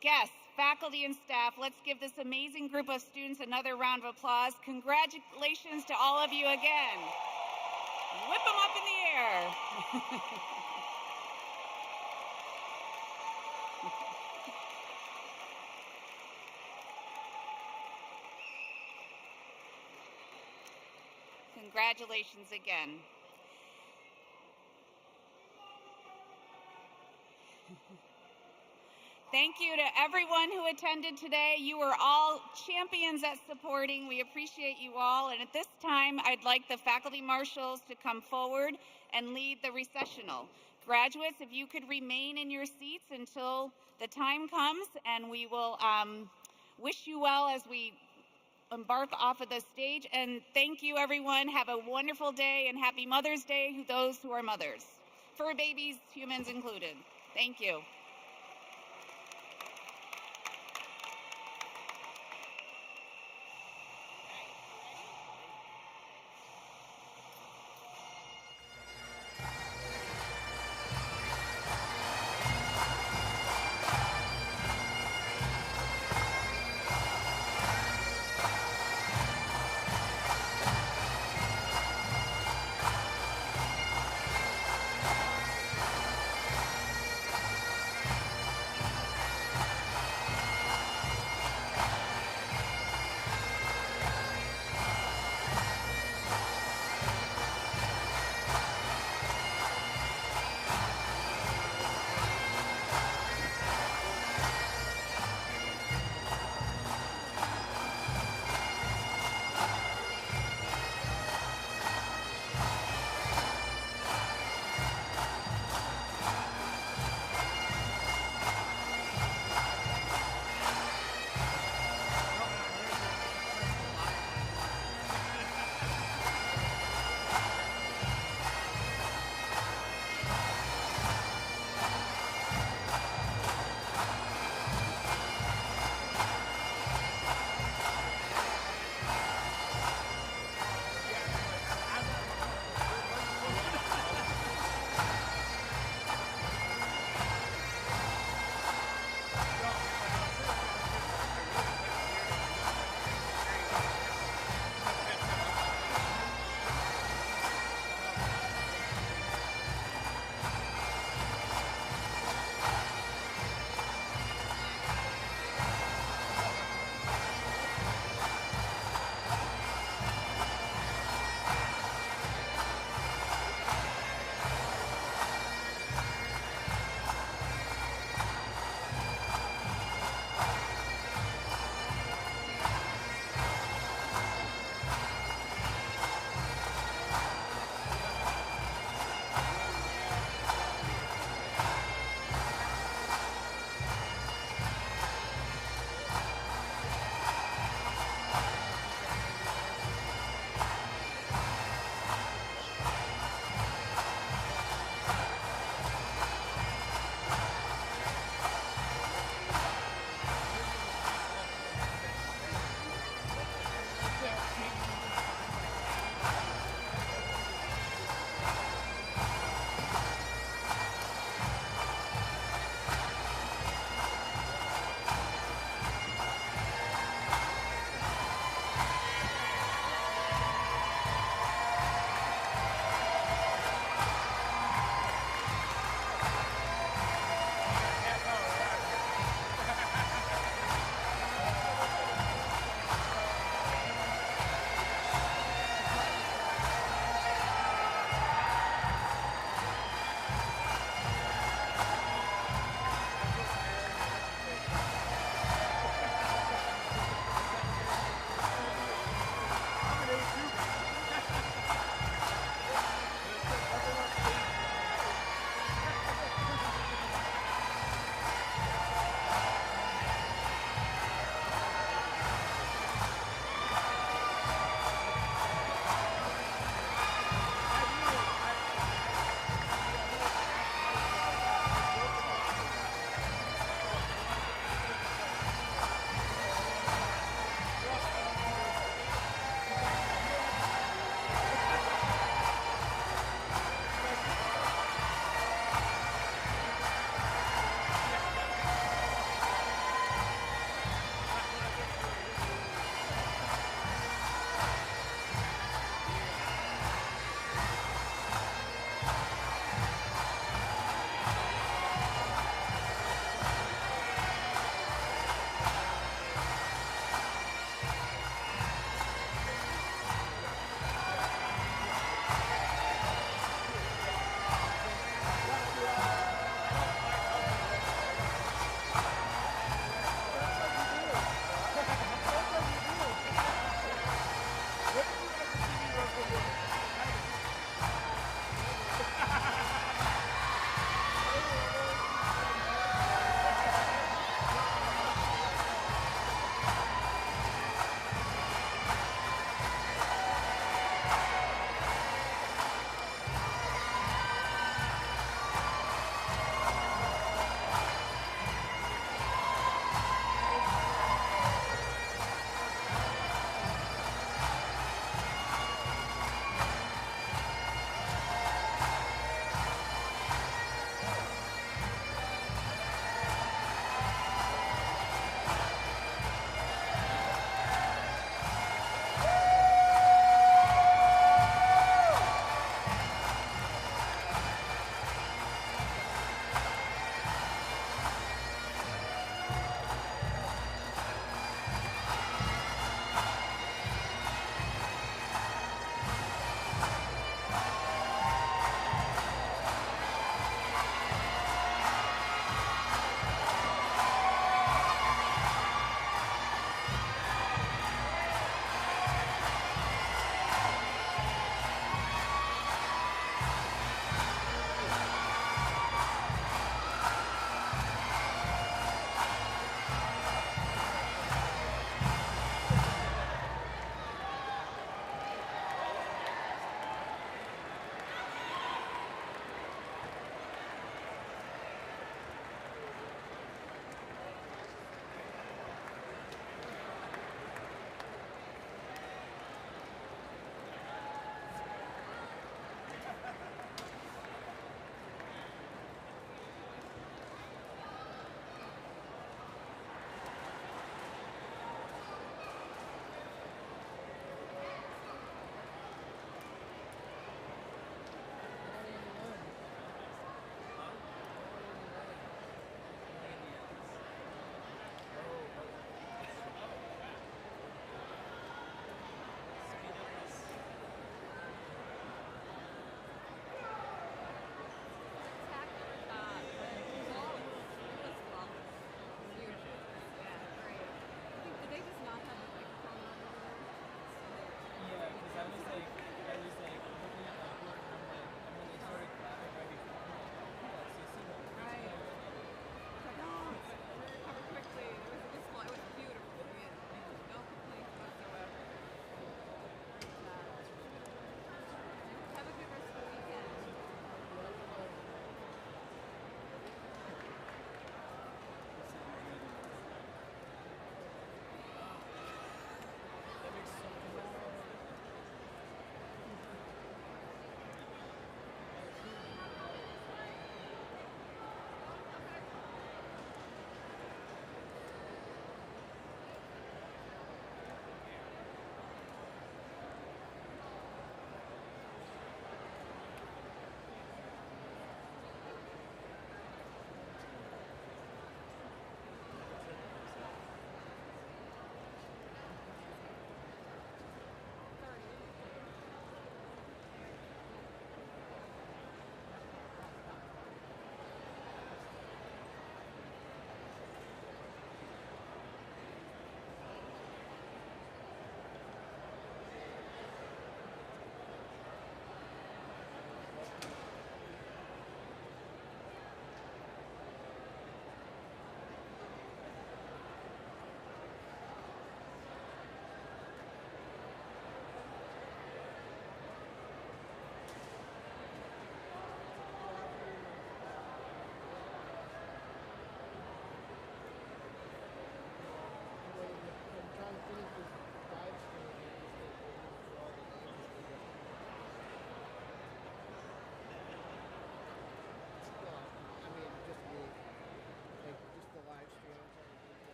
Guests, faculty, and staff, let's give this amazing group of students another round of applause. Congratulations to all of you again. Whip them up in the air. Congratulations again. Thank you to everyone who attended today. You were all champions at supporting. We appreciate you all. And at this time, I'd like the faculty marshals to come forward and lead the recessional. Graduates, if you could remain in your seats until the time comes, and we will wish you well as we embark off of the stage. And thank you, everyone. Have a wonderful day, and happy Mother's Day to those who are mothers. Fur babies, humans included. Thank you.